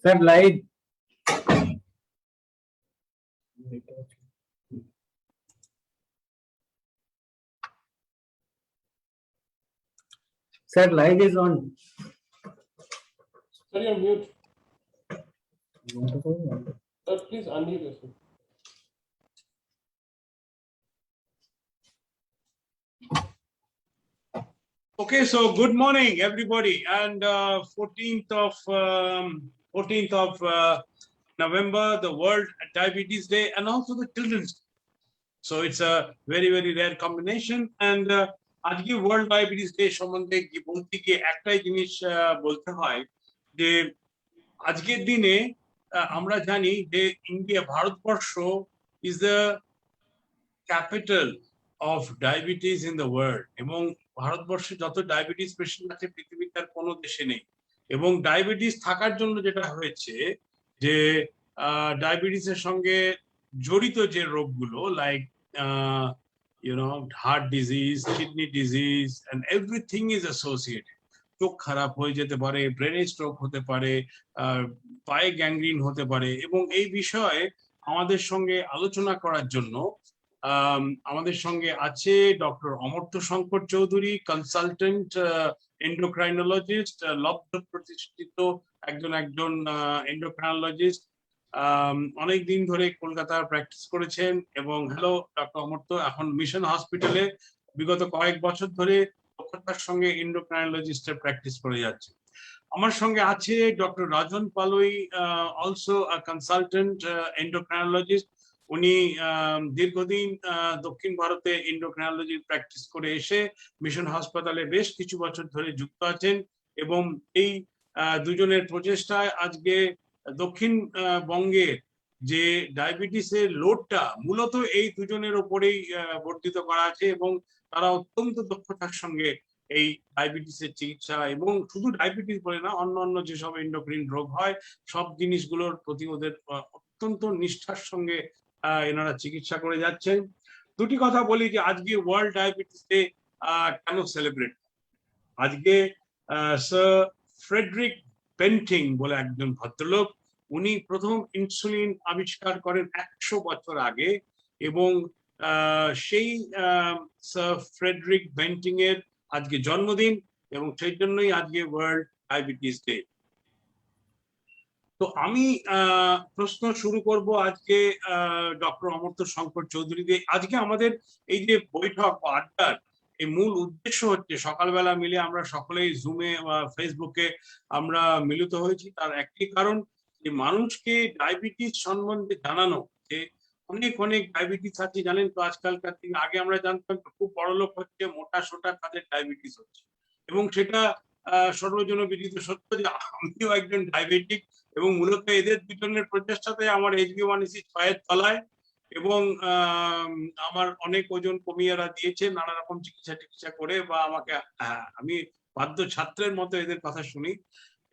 Sir, live. Sir, live is on. Sir, you're mute. Sir, please unmute yourself. Okay, so good morning, everybody, and 14th of November, the World Diabetes Day, and also the Children's Day. So it's a very, very rare combination. And আজকে world diabetes day সম্বন্ধে বলতে গিয়ে একটাই জিনিস বলতে হয় যে আজকের দিনে আমরা জানি যে India, Bharatvarsha is the capital of diabetes in the world, এবং ভারতবর্ষে যত ডায়াবেটিস পেশেন্ট আছে পৃথিবীর তার কোনো দেশে নেই। এবং ডায়াবেটিস থাকার জন্য যেটা হয়েছে যে ডায়াবেটিসের সঙ্গে জড়িত যে রোগগুলো like heart disease, kidney disease and everything is associated. চোখ খারাপ হয়ে যেতে পারে, ব্রেনে স্ট্রোক হতে পারে, পায়ে গ্যাংগ্রিন হতে পারে। এবং এই বিষয়ে আমাদের সঙ্গে আলোচনা করার জন্য আমাদের সঙ্গে আছে doctor Amartya Shankar Chowdhury, consultant endocrinologist, লব্ধ প্রতিষ্ঠিত একজন এন্ডোক্রাইনোলজিস্ট, অনেক দিন ধরে কলকাতায় প্র্যাকটিস করেছেন। এবং হ্যালো ডক্টর অমর্ত্য, এখন মিশন হসপিটালে বিগত কয়েক বছর ধরে দক্ষতার সঙ্গে এন্ডোক্রাইনোলজিস্টের প্র্যাকটিস করে যাচ্ছে। আমার সঙ্গে আছে ডক্টর রাজন পালোই, অলসো কনসালটেন্ট এন্ডোক্রাইনোলজিস্ট। উনি দীর্ঘদিন দক্ষিণ ভারতে এন্ডোক্রাইনোলজি প্র্যাকটিস করে এসে মিশন হাসপাতালে বেশ কিছু বছর ধরে যুক্ত আছেন। এবং এই দুজনের প্রচেষ্টায় আজকে দক্ষিণ বঙ্গের যে ডায়াবেটিসের লোডটা মূলত এই দুজনের ওপরেই বর্ধিত করা আছে, এবং তারা অত্যন্ত দক্ষতার সঙ্গে এই ডায়াবেটিসের চিকিৎসা, এবং শুধু ডায়াবেটিস বলে না, অন্য যেসব এন্ডোক্রিন রোগ হয় সব জিনিসগুলোর প্রতি ওদের অত্যন্ত নিষ্ঠার সঙ্গে এনারা চিকিৎসা করে যাচ্ছেন। দুটি কথা বলি যে আজকে ওয়ার্ল্ড ডায়াবেটিস ডে কেন সেলিব্রেট। আজকে স্যার ফ্রেডরিক বেন্টিং বলে একজন ভদ্রলোক, উনি প্রথম ইনসুলিন আবিষ্কার করেন 100 বছর আগে। এবং সেই স্যার ফ্রেডরিক বেন্টিং এর আজকে জন্মদিন, এবং সেই জন্যই আজকে ওয়ার্ল্ড ডায়াবেটিস ডে। তো আমি প্রশ্ন শুরু করব আজকে ডক্টর অমর্ত্য শঙ্কর চৌধুরী দিয়ে। আজকে আমাদের এই যে বৈঠক বা আড্ডার এই মূল উদ্দেশ্য হচ্ছে সকালবেলা মিলে আমরা সকলেই জুমে বা ফেসবুকে আমরা মিলিত হয়েছি, তার একটি কারণ যে মানুষকে ডায়াবেটিস সম্বন্ধে জানানো যে অনেক ডায়াবেটিস আছে জানেন তো আজকালকার দিনে। আগে আমরা জানতাম খুব বড় লোক হচ্ছে, মোটা সোটা তাদের ডায়াবেটিস হচ্ছে, এবং সেটা সর্বজন বিদিত সত্য যে আমিও একজন ডায়াবেটিক। এবং মূলত এদের দুজনের প্রচেষ্টাতে আমার HbA1c 6 তলায়, এবং আমার অনেক ওজন কমিয়ে দিয়েছে নানা রকম চিকিৎসা করে, বা আমাকে আমি বাধ্য ছাত্রের মতো এদের কথা শুনি।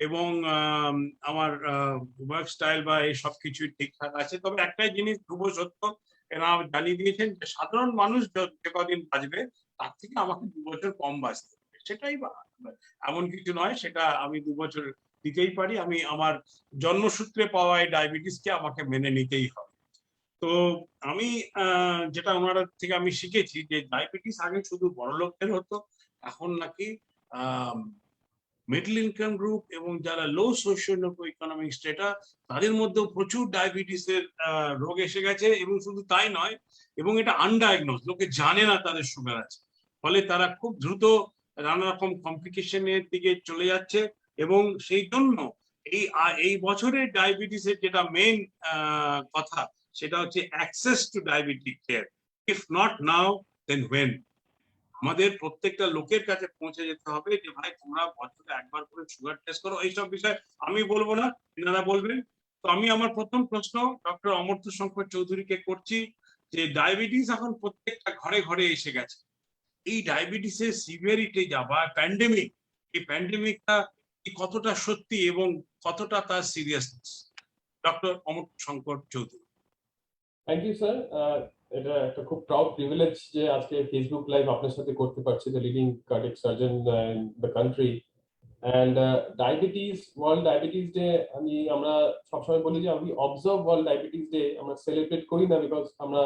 এবং আমার ওয়ার্ক স্টাইল বা এই সব কিছুই ঠিকঠাক আছে। তবে একটাই জিনিস ধ্রুব সত্য, এরা জানিয়ে দিয়েছেন যে সাধারণ মানুষ যে কদিন বাঁচবে তার থেকে আমাকে 2 বছর কম বাঁচতে হবে। সেটাই এমন কিছু নয়, সেটা আমি 2 বছর দিতেই পারি। আমি আমার জন্মসূত্রে পাওয়া এই ডায়াবেটিসকে আমাকে মেনে নিতেই হবে। তো আমি যেটা ওনার থেকে আমি শিখেছি যে ডায়াবেটিস আগে শুধু বড় লোকদের হতো, এখন নাকি মিডল ইনকাম গ্রুপ এবং যারা লো সোশিও ইকোনমিক স্ট্যাটাস তাদের মধ্যেও প্রচুর ডায়াবেটিসের রোগ এসে গেছে। এবং শুধু তাই নয়, এবং এটা আনডায়াগনোজ, লোকে জানে না তাদের সুগার আছে, ফলে তারা খুব দ্রুত নানা রকম কমপ্লিকেশনের দিকে চলে যাচ্ছে। এবং সেই জন্য এই বছরের ডায়াবেটিসের যেটা মেইন কথা, সেটা হচ্ছে access to diabetic care. If not now then when. আমাদের প্রত্যেকটা লোকের কাছে পৌঁছে যেতে হবে যে ভাই তোমরা বছরে একবার করে সুগার টেস্ট করো। এইসব বিষয় আমি বলবো না, এনারা বলবেন। তো আমি আমার প্রথম প্রশ্ন ডক্টর অমর্ত্য শঙ্কর চৌধুরীকে করছি যে ডায়াবেটিস এখন প্রত্যেকটা ঘরে ঘরে এসে গেছে। এই ডায়াবেটিসের সিভিয়ারিটি যা বা প্যান্ডেমিক, এই প্যান্ডেমিকটা কতটা সত্যি এবং কতটা তার seriousness, doctor Amartya Shankar Chowdhury. Thank you sir. এটা একটা খুব প্রাউড প্রিভিলেজ যে আজকে ফেসবুক লাইভ আপনার সাথে করতে পারছি, the leading cardiac surgeon in the country. And diabetes, world diabetes day আমরা সবসময় বলি যে আমি অবজার্ভ ওয়ার্ল্ড ডায়াবেটিস ডে আমরা সেলিব্রেট করি না, বিকজ আমরা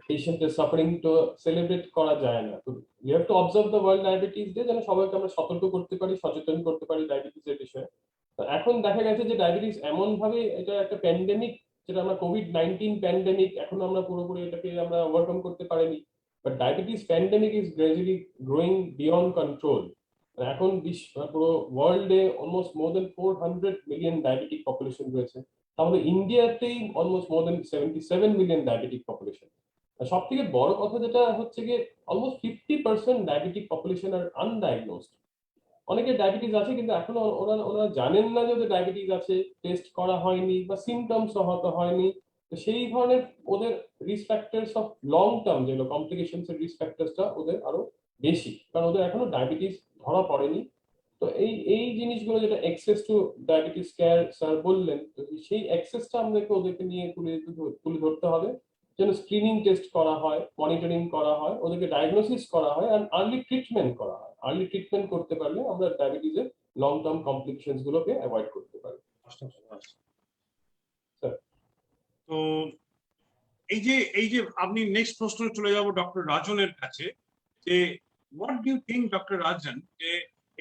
পেশেন্টের সাফারিং তো সেলিব্রেট করা যায় না। তো we have to observe the world diabetes day, যেন সবাইকে আমরা সতর্ক করতে পারি, সচেতন করতে পারি ডায়াবেটিসের বিষয়ে। তো এখন দেখা গেছে যে ডায়াবেটিস এমন ভাবে এটা একটা প্যান্ডেমিক, যেটা আমরা কোভিড-19 প্যান্ডেমিক, এখন আমরা পুরোপুরি এটাকে আমরা ওভারকাম করতে পারিনি, but diabetes pandemic is gradually growing beyond control. এখন পুরো ওয়ার্ল্ডে অলমোস্ট মোর দেন 400 মিলিয়ন ডায়াবেটিক পপুলেশন রয়েছে। তাহলে ইন্ডিয়াতেই অলমোস্ট মোর দেন 77 মিলিয়ন ডায়াবেটিক পপুলেশন। সব থেকে বড় কথা যেটা হচ্ছে গিয়ে অলমোস্ট 50% ডায়াবেটিক পপুলেশন আর আনডায়াগনোসড। অনেকের ডায়াবেটিস আছে কিন্তু এখনো ওরা জানেন না যে ওদের ডায়াবেটিস আছে, টেস্ট করা হয়নি বা সিমটমস হয়তো হয়নি। তো সেই ধরনের ওদের risk factors of long term, যেগুলো কমপ্লিকেশনস এর রিস্ক ফ্যাক্টরসটা ওদের আরো বেশি, কারণ ওদের এখনো ডায়াবেটিস ধরা পড়েনি। তো এই এই জিনিসগুলো, যেটা access to diabetes care sir বললেন, তো সেই অ্যাক্সেসটা আমাদেরকে ওদেরকে নিয়ে তুলে ধরতে হবে, যেন স্ক্রিনিং টেস্ট করা হয়, মনিটরিং করা হয়, ওদেরকে ডায়াগনোসিস করা হয়, আর আর্লি ট্রিটমেন্ট করা হয়। আর্লি ট্রিটমেন্ট করতে পারলে আমরা ডায়াবেটিসের লং টার্ম কমপ্লিকেশনস গুলোকে অ্যাভয়েড করতে পারি। তো এই যে আপনি নেক্সট প্রশ্ন চলে যাব ডক্টর রাজনের কাছে, যে what do you think doctor Rajan, যে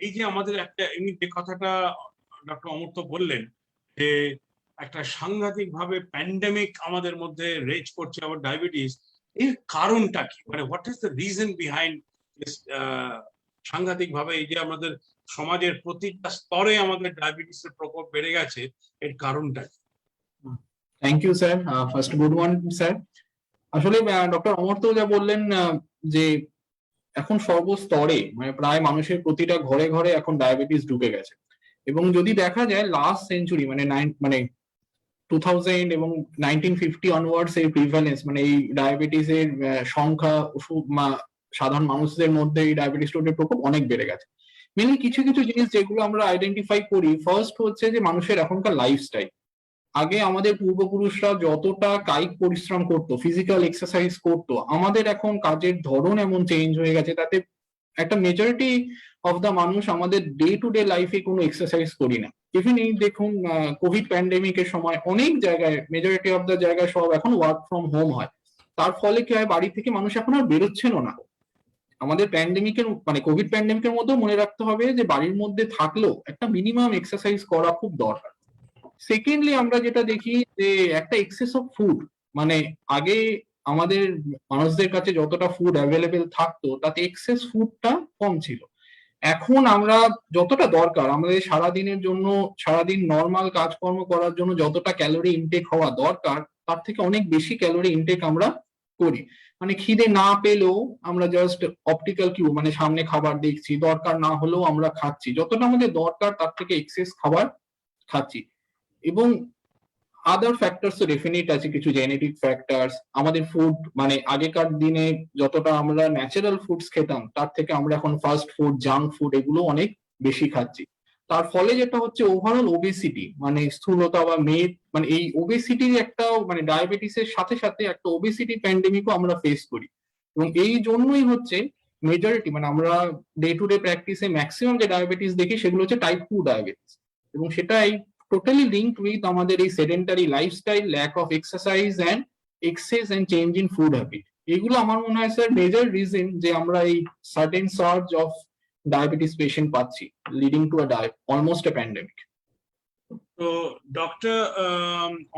এই যে আমাদের একটা এমনি যে কথাটা ডক্টর অমর্ত্য বললেন যে একটা সাংঘাতিক ভাবে প্যান্ডেমিক আমাদের মধ্যে রেজ করছে আবার ডায়াবেটিস, এর কারণটা কি, মানে what is the reason behind this সাংঘাতিক ভাবে এই যে আমাদের সমাজের প্রতিটা স্তরে আমাদের ডায়াবেটিসের প্রকোপ বেড়ে গেছে, এর কারণটা কি? Thank you sir, first good morning sir. আসলে ডক্টর অমর্ত্য যা বললেন যে এখন সর্বস্তরে মানে প্রায় মানুষের প্রতিটা ঘরে ঘরে এখন ডায়াবেটিস ঢুকে গেছে, এবং যদি দেখা যায় লাস্ট সেঞ্চুরি মানে 2000 এবং 1950 অনওয়ার্ডস এর প্রিভ্যালেন্স মানে এই ডায়াবেটিস এর সংখ্যা সাধারণ মানুষদের মধ্যে এই ডায়াবেটিস রোগের প্রকোপ অনেক বেড়ে গেছে। মেনলি কিছু কিছু জিনিস যেগুলো আমরা আইডেন্টিফাই করি, ফার্স্ট হচ্ছে যে মানুষের এখনকার লাইফস্টাইল। আগে আমাদের পূর্বপুরুষরা যতটা কায়িক পরিশ্রম করতো, ফিজিক্যাল এক্সারসাইজ করতো, আমাদের এখন কাজের ধরন এমন চেঞ্জ হয়ে গেছে, তাতে একটা মেজরিটি অফ দা মানুষ আমাদের ডে টু ডে লাইফে কোনো এক্সারসাইজ করি না। ইভেন এই দেখুন কোভিড প্যান্ডেমিকের সময় অনেক জায়গায়, মেজরিটি অফ দা জায়গায় সব এখন ওয়ার্ক ফ্রম হোম হয়। তার ফলে কি হয়, বাড়ি থেকে মানুষ এখন আর বেরোচ্ছেনও না। আমাদের প্যান্ডেমিকের মানে কোভিড প্যান্ডেমিকের মধ্যেও মনে রাখতে হবে যে বাড়ির মধ্যে থাকলেও একটা মিনিমাম এক্সারসাইজ করা খুব দরকার। সেকেন্ডলি আমরা যেটা দেখি যে একটা এক্সেস অফ ফুড, মানে আগে আমাদের মানুষদের কাছে যতটা ফুড অ্যাভেলেবেল থাকতো তাতে এক্সেস ফুডটা কম ছিল। এখন আমরা যতটা দরকার আমাদের সারাদিনের জন্য, সারাদিন নর্মাল কাজকর্ম করার জন্য যতটা ক্যালোরি ইনটেক হওয়া দরকার, তার থেকে অনেক বেশি ক্যালোরি ইনটেক আমরা করি। মানে খিদে না পেলেও আমরা জাস্ট অপটিক্যাল কিউ মানে সামনে খাবার দেখছি, দরকার না হলেও আমরা খাচ্ছি, যতটা আমাদের দরকার তার থেকে এক্সেস খাবার খাচ্ছি। এবং আদার ফ্যাক্টরস তো ডেফিনেট আছে, কিছু জেনেটিক ফ্যাক্টরস। আমাদের ফুড মানে আগেকার দিনে যতটা আমরা ন্যাচারাল ফুডস খেতাম তার থেকে আমরা এখন ফাস্ট ফুড, জাঙ্ক ফুড এগুলো অনেক বেশি খাচ্ছি। তার ফলে যেটা হচ্ছে ওভারঅল ওবেসিটি মানে স্থূলতা বা মেদ, মানে এই ওবেসিটির একটা মানে ডায়াবেটিসের সাথে সাথে একটা ওবেসিটি প্যান্ডেমিকও আমরা ফেস করি। এবং এই জন্যই হচ্ছে মেজরিটি মানে আমরা ডে টু ডে প্র্যাকটিসে ম্যাক্সিমাম যে ডায়াবেটিস দেখি সেগুলো হচ্ছে টাইপ 2 ডায়াবেটিস, এবং সেটাই totally linked with আমাদের এই sedentary lifestyle, lack of exercise and excess and change in food habit। এগুলো আমার মনে হয় স্যার মেজর রিজন যে আমরা এই certain surge of diabetes patient পাচ্ছি, leading to almost a pandemic. তো ডক্টর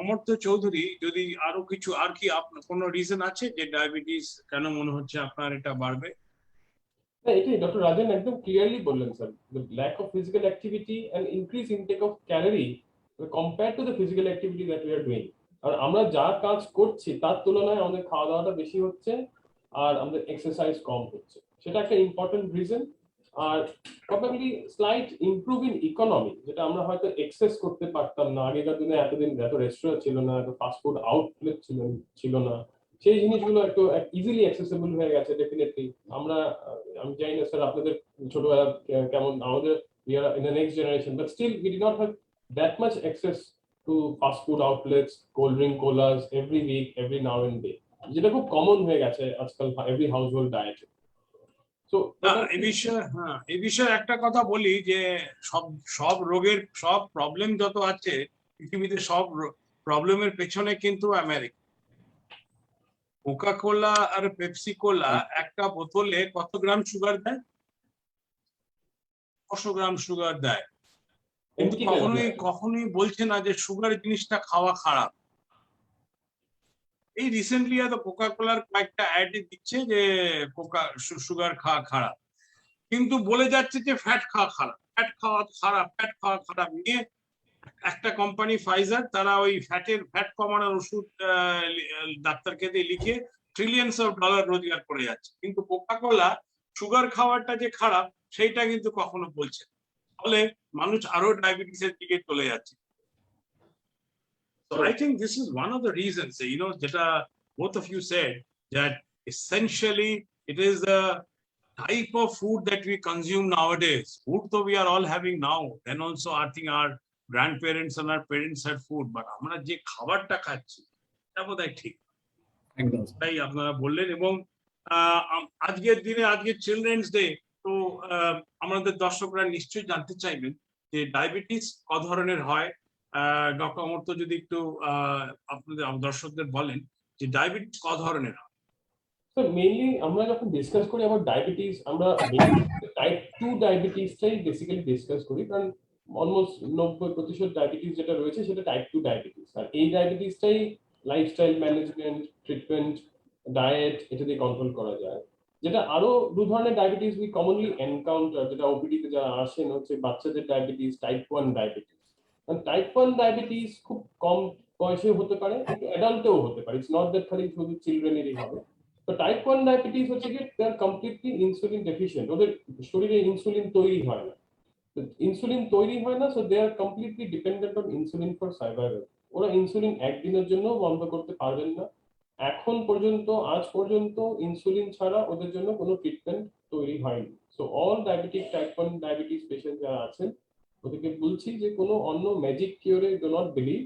অমর্ত্য চৌধুরী, যদি আরো কিছু আর কি আপনার কোনো রিজন আছে যে ডায়াবেটিস কেন মনে হচ্ছে আপনার এটা বাড়বে? এটাই ডক্টর রাজন একদম ক্লিয়ারলি বললেন sir, the lack of physical activity and increased intake of calorie compared to the physical activity that we are doing। আর আমরা যা কাজ করছি তার তুলনায় আমাদের খাওয়া দাওয়াটা বেশি হচ্ছে আর আমাদের এক্সারসাইজ কম হচ্ছে, সেটা একটা ইম্পর্টেন্ট রিজন। আর probably slight improve in economy, যেটা আমরা হয়তো এক্সেস করতে পারতাম না আগেকার দিনে, এতদিন এত রেস্টুরেন্ট ছিল না, এত ফাস্টফুড আউটলেট ছিল না, সেই জিনিসগুলো একটু ইজিলি অ্যাক্সেসিবল হয়ে গেছে ডেফিনেটলি। আমি জানি না স্যার আপনাদের ছোটবেলা কেমন, আমাদের we are in the next generation, but still we did not have that much access to fast food outlets, cold drink, colas every week, every now and then, যেটা খুব কমন হয়ে গেছে আজকাল এভরি হাউসহোল্ড ডায়েটে। So এই বিষয়ে একটা কথা বলি যে সব সব রোগের সব প্রবলেম যত আছে পৃথিবীতে সব প্রবলেমের পেছনে কিন্তু আমেরিকা। কোকা কোলা আর পেপসি কোলা একটা বোতলে কত গ্রাম সুগার দেয়? 500 গ্রাম সুগার দেয়, কিন্তু কখনোই বলছে না যে সুগার জিনিসটা খাওয়া খারাপ। এই রিসেন্টলি হয়তো কোকা কোলার কয়েকটা অ্যাড দিচ্ছে যে সুগার খাওয়া খারাপ, কিন্তু বলে যাচ্ছে যে ফ্যাট খাওয়া খারাপ, ফ্যাট খাওয়া খারাপ, ফ্যাট খাওয়া খারাপ নিয়ে একটা কোম্পানি ফাইজার তারা ওই ফ্যাট কমানোর ওষুধ ডাক্তারকে দিয়ে লিখে ট্রিলিয়নস অফ ডলার রোজগার করে যাচ্ছে, কিন্তু কোকা কোলা সুগার খাওয়াটা যে খারাপ সেইটা কিন্তু কখনো বলছে না। ফলে মানুষ আরো ডায়াবেটিসের দিকে চলে যাচ্ছে। So I think this is one of the reasons, যেটা both of you said, that essentially it is the type of food that we consume nowadays. Food though we are all having now, then also I think our grandparents and our parents had food, but আমরা যে খাবারটা খাচ্ছি এটা বোধহয় ঠিক একদম তাই আপনারা বললেন। এবং আজকের দিনে আজকে চিলড্রেন্স ডে, তো আমাদের দর্শকরা নিশ্চয়ই জানতে চাইবেন যে ডায়াবেটিস ক ধরনের হয়। ডক্টর অমর্ত্য যদি একটু আপনাদের দর্শকদের বলেন যে ডায়াবেটিস ক ধরনের হয়। So mainly আমরা যখন ডিসকাস করি about ডায়াবেটিস, আমরা টাইপ 2 ডায়াবেটিসটাই বেসিক্যালি ডিসকাস করি, কারণ অলমোস্ট 90% ডায়াবেটিস যেটা রয়েছে সেটা টাইপ 2 ডায়াবেটিস। আর এই ডায়াবেটিসটাই লাইফস্টাইল ম্যানেজমেন্ট, ট্রিটমেন্ট, ডায়েট এটা দিয়ে কন্ট্রোল করা যায়। যেটা আরো দু ধরনের ডায়াবেটিস উই কমনলি এনকাউন্টার, যেটা ওপিডি তে যারা আসেন, হচ্ছে বাচ্চাদের diabetes, type 1 diabetes. Type 1 diabetes খুব কম বয়সে হতে পারে, কিন্তু অ্যাডাল্টেও হতে পারে। ইটস নট দ্যাট খালি শুধু চিলড্রেনেরই হবে। তো টাইপ 1 ডায়াবেটিস হচ্ছে কি দে আর কমপ্লিটলি ইনসুলিন ডেফিশিয়েন্ট, ওদের শরীরে ইনসুলিন তৈরি হয় না। ইনসুলিন তৈরি হয় না, so they are completely dependent on insulin for survival. ওরা ইনসুলিন একদিনের জন্য বন্ধ করতে পারবেন না। এখন পর্যন্ত, আজ পর্যন্ত ইনসুলিন ছাড়া ওদের জন্য কোনো ট্রিটমেন্ট তৈরি হয়নি। So all diabetic type 1 diabetes patient যারা আছেন ওদেরকে বলছি যে কোনো অন্য ম্যাজিক কিওরে do not believe.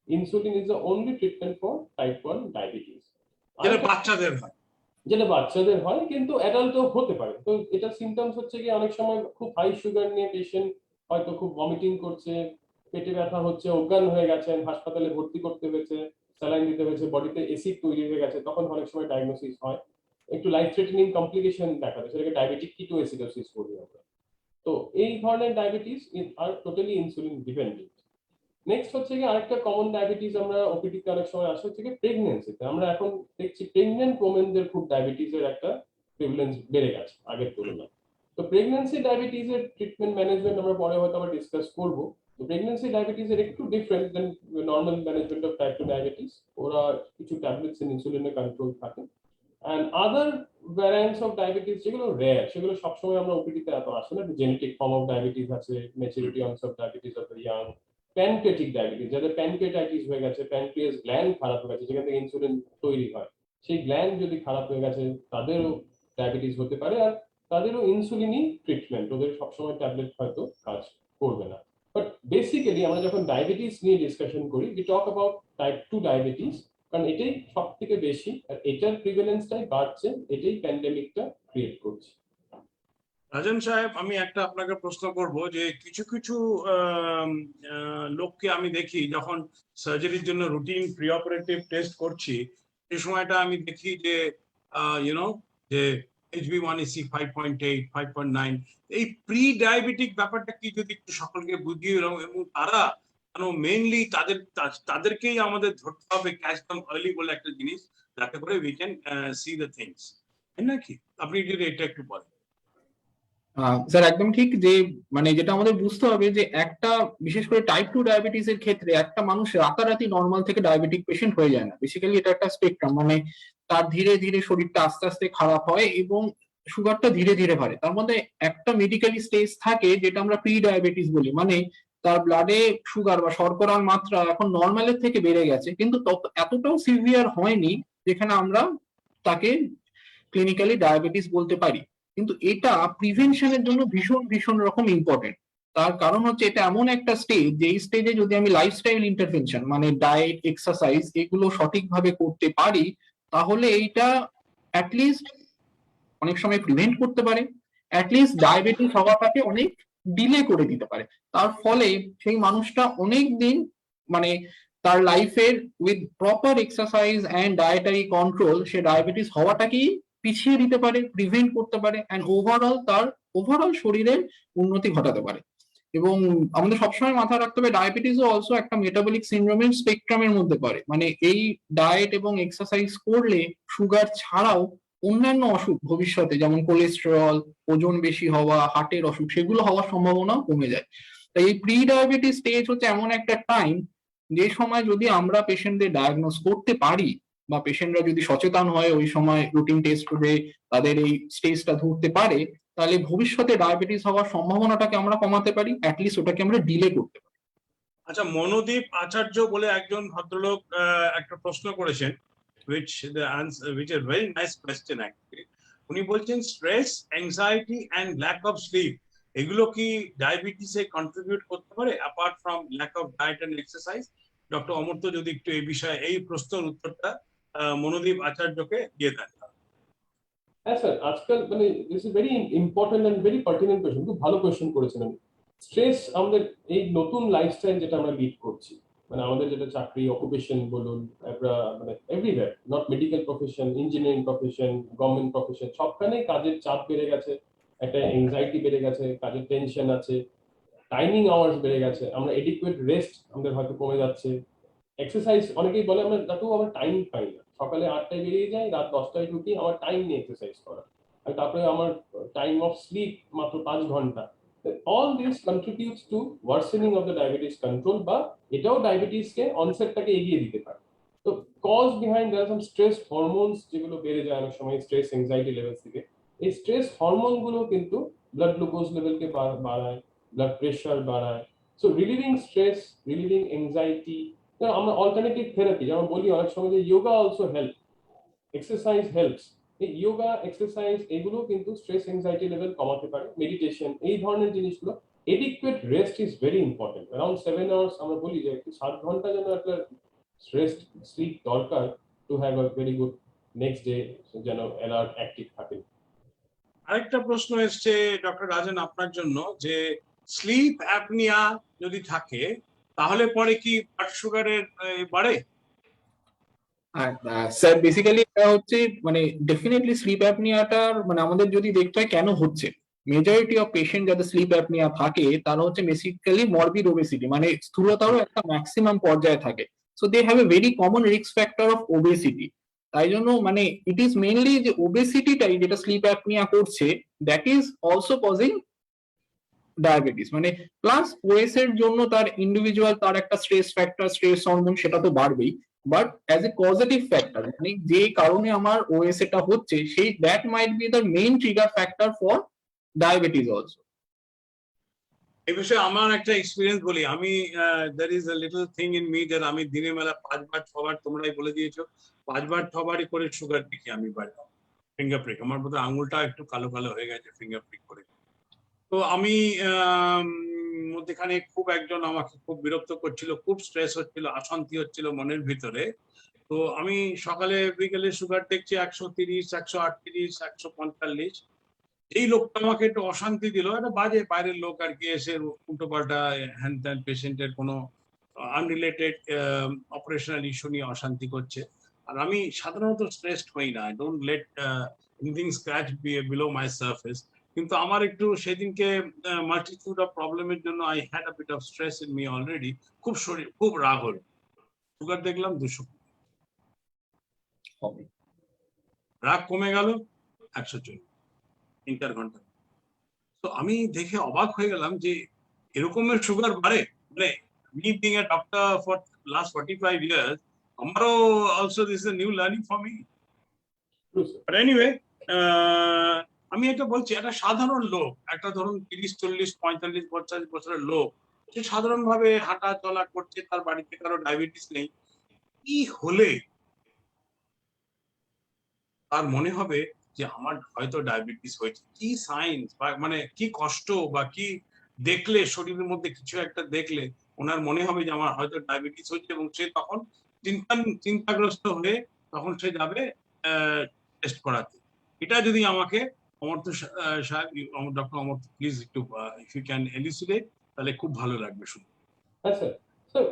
Insulin is the only treatment for type 1 diabetes. যেটা বাচ্চাদের হয়, কিন্তু অ্যাডাল্টও হতে পারে। তো এটা সিমটমস হচ্ছে কি অনেক সময় খুব হাই সুগার নিয়ে পেশেন্ট হয়তো খুব ভমিটিং করছে, পেটে ব্যথা হচ্ছে, অজ্ঞান হয়ে গেছেন, হাসপাতালে ভর্তি করতে হয়েছে, স্যালাইন দিতে হয়েছে, বডিতে অ্যাসিড তৈরি হয়ে গেছে, তখন অনেক সময় ডায়াগনোসিস হয়। একটু লাইফ থ্রেটেনিং কমপ্লিকেশন দেখা যায়, সেটাকে ডায়াবেটিক কিটোএসিডোসিস বলি আমরা। তো এই ধরনের ডায়াবেটিস আর টোটালি ইনসুলিন ডিপেন্ডেন্ট। নেক্সট হচ্ছে কি আরেকটা কমন ডায়াবেটিস আমরা ওপিডি তে অনেক সময় আসে, হচ্ছে কি প্রেগন্যান্সিতে। আমরা এখন দেখছি প্রেগন্যান্ট ওমেনদের খুব ডায়াবেটিসের একটা প্রিভ্যালেন্স বেড়ে গেছে আগের তুলনায়। তো প্রেগন্যান্সি ডায়াবেটিসের ট্রিটমেন্ট ম্যানেজমেন্ট আমরা পরে হয়তো আবার ডিসকাস করব। তো প্রেগন্যান্সি ডায়াবেটিসের একটু different then normal management of type 2 diabetes. ওরা কিছু ট্যাবলেটস এন্ড ইনসুলিনের কন্ট্রোল থাকে। and other variants of diabetes যেগুলো রেয়ার, সেগুলো সবসময় আমরা ওপিডি তে এত আসে না। জেনেটিক ফর্ম অফ ডায়াবেটিস আছে, maturity onset diabetes of the young, pancreatic diabetes, যাদের প্যানক্রিয়াটাইটিস হয়ে গেছে, প্যানক্রিয়াস গ্ল্যান্ড খারাপ হয়ে গেছে যেখান থেকে ইনসুলিন তৈরি হয়, সেই গ্ল্যান্ড যদি খারাপ হয়ে গেছে তাদেরও ডায়াবেটিস হতে পারে। আর তাদেরও ইনসুলিনই ট্রিটমেন্ট, ওদের সবসময় ট্যাবলেট হয়তো কাজ করবে না। বাট বেসিক্যালি আমরা যখন ডায়াবেটিস নিয়ে ডিসকাশন করি, we talk about type 2 diabetes, কারণ এটাই সব থেকে বেশি, আর এটার প্রিভ্যালেন্সটাই বাড়ছে, এটাই প্যান্ডেমিকটা ক্রিয়েট করছে। রাজন সাহেব, আমি একটা আপনাকে প্রশ্ন করব যে কিছু কিছু লোককে আমি দেখি যখন সার্জারির জন্য রুটিন প্রি অপারেটিভ টেস্ট করছি, এই সময়টা আমি দেখি যে যে HbA1c 5.8, 5.9, এই প্রি ডায়াবেটিক ব্যাপারটা কি যদি একটু সকলকে বুঝিয়ে, এবং তারা মেইনলি তাদেরকেই আমাদের ধরতে হবে ক্যাচ দেম আর্লি বলে একটা জিনিস, যাতে করে we can see the things, তাই নাকি? আপনি যদি এটা একটু বলেন। স্যার একদম ঠিক, যে মানে যেটা আমাদের বুঝতে হবে যে একটা বিশেষ করে টাইপ 2 ডায়াবেটিস এর ক্ষেত্রে একটা মানুষ রাতারাতি নর্মাল থেকে ডায়াবেটিক পেশেন্ট হয়ে যায় না। বেসিক্যালি এটা একটা স্পেকট্রাম, মানে তার ধীরে ধীরে শরীরটা আস্তে আস্তে খারাপ হয় এবং সুগারটা ধীরে ধীরে বাড়ে। তার মধ্যে একটা মেডিকেলি স্টেজ থাকে যেটা আমরা প্রি ডায়াবেটিস বলি, মানে তার ব্লাডে সুগার বা শর্করার মাত্রা এখন নর্মালের থেকে বেড়ে গেছে, কিন্তু এতটাও সিভিয়ার হয়নি যেখানে আমরা তাকে ক্লিনিক্যালি ডায়াবেটিস বলতে পারি। কিন্তু এটা প্রিভেনশনের জন্য ভীষণ ভীষণ রকম ইম্পর্টেন্ট। তার কারণ হচ্ছে এটা এমন একটা স্টেজ, যে এই স্টেজে যদি আমি লাইফস্টাইল ইন্টারভেনশন মানে ডায়েট, এক্সারসাইজ এগুলো সঠিকভাবে করতে পারি, তাহলে এইটা অ্যাটলিস্ট অনেক সময় প্রিভেন্ট করতে পারে, অ্যাটলিস্ট ডায়াবেটিস হওয়াটাকে অনেক ডিলে করে দিতে পারে। তার ফলে সেই মানুষটা অনেক দিন মানে তার লাইফের with proper exercise and dietary control সে ডায়াবেটিস হওয়াটাকেই পিছিয়ে দিতে পারে, প্রিভেন্ট করতে পারে, অ্যান্ড ওভারঅল শরীরের উন্নতি ঘটাতে পারে। এবং আমাদের সবসময় মাথায় রাখতে হবে ডায়াবেটিসও অলসো একটা মেটাবলিক সিনড্রোমের স্পেকট্রামের মধ্যে পড়ে। মানে এই ডায়েট এবং এক্সারসাইজ করলে সুগার ছাড়াও অন্যান্য অসুখ ভবিষ্যতে যেমন কোলেস্টেরল, ওজন বেশি হওয়া, হার্টের অসুখ, সেগুলো হওয়ার সম্ভাবনাও কমে যায়। তাই এই প্রি ডায়াবেটিস স্টেজ হচ্ছে এমন একটা টাইম যে সময় যদি আমরা পেশেন্টদের ডায়াগনোস করতে পারি বা পেশেন্টরা যদি সচেতন হয় ওই সময় রুটিন টেস্ট করে তাদের এই স্টেজটা ধরতে পারে, তাহলে ভবিষ্যতে ডায়াবেটিস হওয়ার সম্ভাবনাটাকে আমরা কমাতে পারি, অ্যাটলিস্ট ওটাকে আমরা ডিলে করতে পারি। আচ্ছা, মনোদীপ আচার্য বলে একজন ভদ্রলোক একটা প্রশ্ন করেছেন, which is very nice question actually. উনি বলছেন stress, anxiety and lack of sleep এগুলো কি ডায়াবেটিসে কন্ট্রিবিউট করতে পারে apart from lack of diet and exercise? Doctor Amartya যদি একটু এই বিষয়ে এই প্রশ্নের উত্তরটা মনোদীপ আচার্যকে দিয়ে দেন। হ্যাঁ স্যার, আজকাল মানে this is very important and very pertinent question, খুব ভালো কোয়েশ্চেন করেছেন। আমি স্ট্রেস আমাদের এই নতুন লাইফস্টাইল যেটা আমরা লিড করছি, মানে আমাদের যেটা চাকরি অকুপেশন বলুন, মানে everywhere, not medical profession, engineering profession, government profession, সবখানেই কাজের চাপ বেড়ে গেছে, একটা এংজাইটি বেড়ে গেছে, কাজের টেনশন আছে, টাইমিং আওয়ার্স বেড়ে গেছে, আমরা এডিকুয়েট রেস্ট আমাদের হয়তো কমে যাচ্ছে, এক্সারসাইজ অনেকেই বলে আমরা তাতেও আমার টাইম পাই না, সকালে 8টায় বেরিয়ে যাই, রাত 10টায় ঢুকি, আমার টাইম নেই এক্সারসাইজ করার, আর তারপরে আমার টাইম অফ স্লিপ মাত্র 5 ঘন্টা। All this contributes to worsening of the diabetes control, বা এটাও ডায়াবেটিসকে অনসেটটাকে এগিয়ে দিতে পারে। তো cause behind there some stress hormones যেগুলো বেড়ে যায় অনেক সময় স্ট্রেস এনজাইটি লেভেল থেকে। এই স্ট্রেস হরমোন গুলো কিন্তু ব্লাড গ্লুকোজ লেভেলকে বাড়ায়, ব্লাড প্রেশার বাড়ায়। So relieving stress, relieving anxiety, আমরা অল্টারনেটিভ থেরাপি যেমন বলি অনেক সময় যে yoga also help, exercise helps, এই যোগা এক্সারসাইজ এগুলো কিন্তু স্ট্রেস এনজাইটি লেভেল কমাতে পারে, মেডিটেশন, এই ধরনের জিনিসগুলো। Adequate rest is very important, around 7 hours আমরা বলি যে একটু 7 ঘন্টা যেন একটা রেস্ট স্লিপ দরকার to have a very good next day, যেন অ্যালার্ট অ্যাক্টিভ থাকে। আরেকটা প্রশ্ন এসছে ডক্টর রাজন আপনার জন্য, যে স্লিপ অ্যাপনিয়া যদি থাকে তাহলে পরে কি ব্লাড সুগারের বাড়ে? স্যার বেসিক্যালি এটা হচ্ছে মানে ডেফিনেটলি স্লিপ অ্যাপনিয়াটার মানে আমাদের যদি দেখতে হয় কেন হচ্ছে, মেজরিটি অফ পেশেন্ট যাদের স্লিপ অ্যাপনিয়া থাকে তারা হচ্ছে বেসিক্যালি মরবিড ওবেসিটি, মানে স্থূলতারও একটা ম্যাক্সিমাম পর্যায়ে থাকে। So they have a very common risk factor of obesity. তাই জন্য মানে ইট ইজ মেইনলি যে ওবেসিটিটাই যেটা স্লিপ অ্যাপনিয়া করছে, that is also causing diabetes. মানে প্লাস ওএস এর জন্য তার ইন্ডিভিজুয়াল তার একটা স্ট্রেস ফ্যাক্টর, স্ট্রেস হরমোন সেটা তো বাড়বেই, but as a positive factor মানে যে কারণে আমার ওএস এটা হচ্ছে সেই that might be the main trigger factor for diabetes also. এই বিষয়ে আমার একটা এক্সপিরিয়েন্স বলি। আমি there is a little thing in me that আমি দিনের বেলা 5 বার 6 বার, তোমরাই বলে দিয়েছো, 5 বার 6 বারই করে সুগার দেখি আমি বাড়ি। ফিঙ্গার প্রিক, আমার বোধহয় আঙুলটা একটু কালো কালো হয়ে গেছে ফিঙ্গার প্রিক করে। তো আমি মধ্যখানে খুব একজন আমাকে খুব বিরক্ত করছিল, খুব স্ট্রেস হচ্ছিল, অশান্তি হচ্ছিল মনের ভিতরে। তো আমি সকালে বিকেলে সুগার দেখছি 130, 138, 145। এই লোকটা আমাকে একটু অশান্তি দিল, একটা বাজে বাইরের লোক আর কি, এসে উল্টো পাল্টা হ্যান ত্যান পেশেন্টের কোনো আনরিলেটেড অপারেশনাল ইস্যু নিয়ে অশান্তি করছে। আর আমি সাধারণত স্ট্রেসড হই না, I don't let anything scratch below my surface. কিন্তু আমার একটু সেদিনকে মাল্টিটিউড অফ প্রবলেমের জন্য I had a bit of stress in me already, খুব শরীর খুব রাগ হলো, সুগার দেখলাম 200, রাগ কমে গেল 140, 3-4 ঘন্টা। তো আমি দেখে অবাক হয়ে গেলাম যে এরকমের সুগার বাড়ে। মানে me being a doctor for last 45 years, আমারও also this is a new learning for me. But anyway, আমি এটা বলছি, একটা সাধারণ লোক, একটা ধরুন 30, 40, 45, 50 বছরের লোক, সে সাধারণ ভাবে হাঁটা চলা করছে, তার বাড়িতে কারো ডায়াবেটিস নেই, কি হলে তার মনে হবে যে আমার হয়তো ডায়াবেটিস হয়েছে? কি সাইন্স বা মানে কি কষ্ট বা কি দেখলে, শরীরের মধ্যে কিছু একটা দেখলে ওনার মনে হবে যে আমার হয়তো ডায়াবেটিস হচ্ছে, এবং সে তখন চিন্তাগ্রস্ত হয়ে তখন সে যাবে টেস্ট করাতে। এটা যদি আমাকে অমর্ত্য ডক্টর অমর্ত্য প্লিজ একটু ইফ ইউ ক্যান এলিসিডেট তাহলে খুব ভালো লাগবে শুনতে। আচ্ছা স্যার,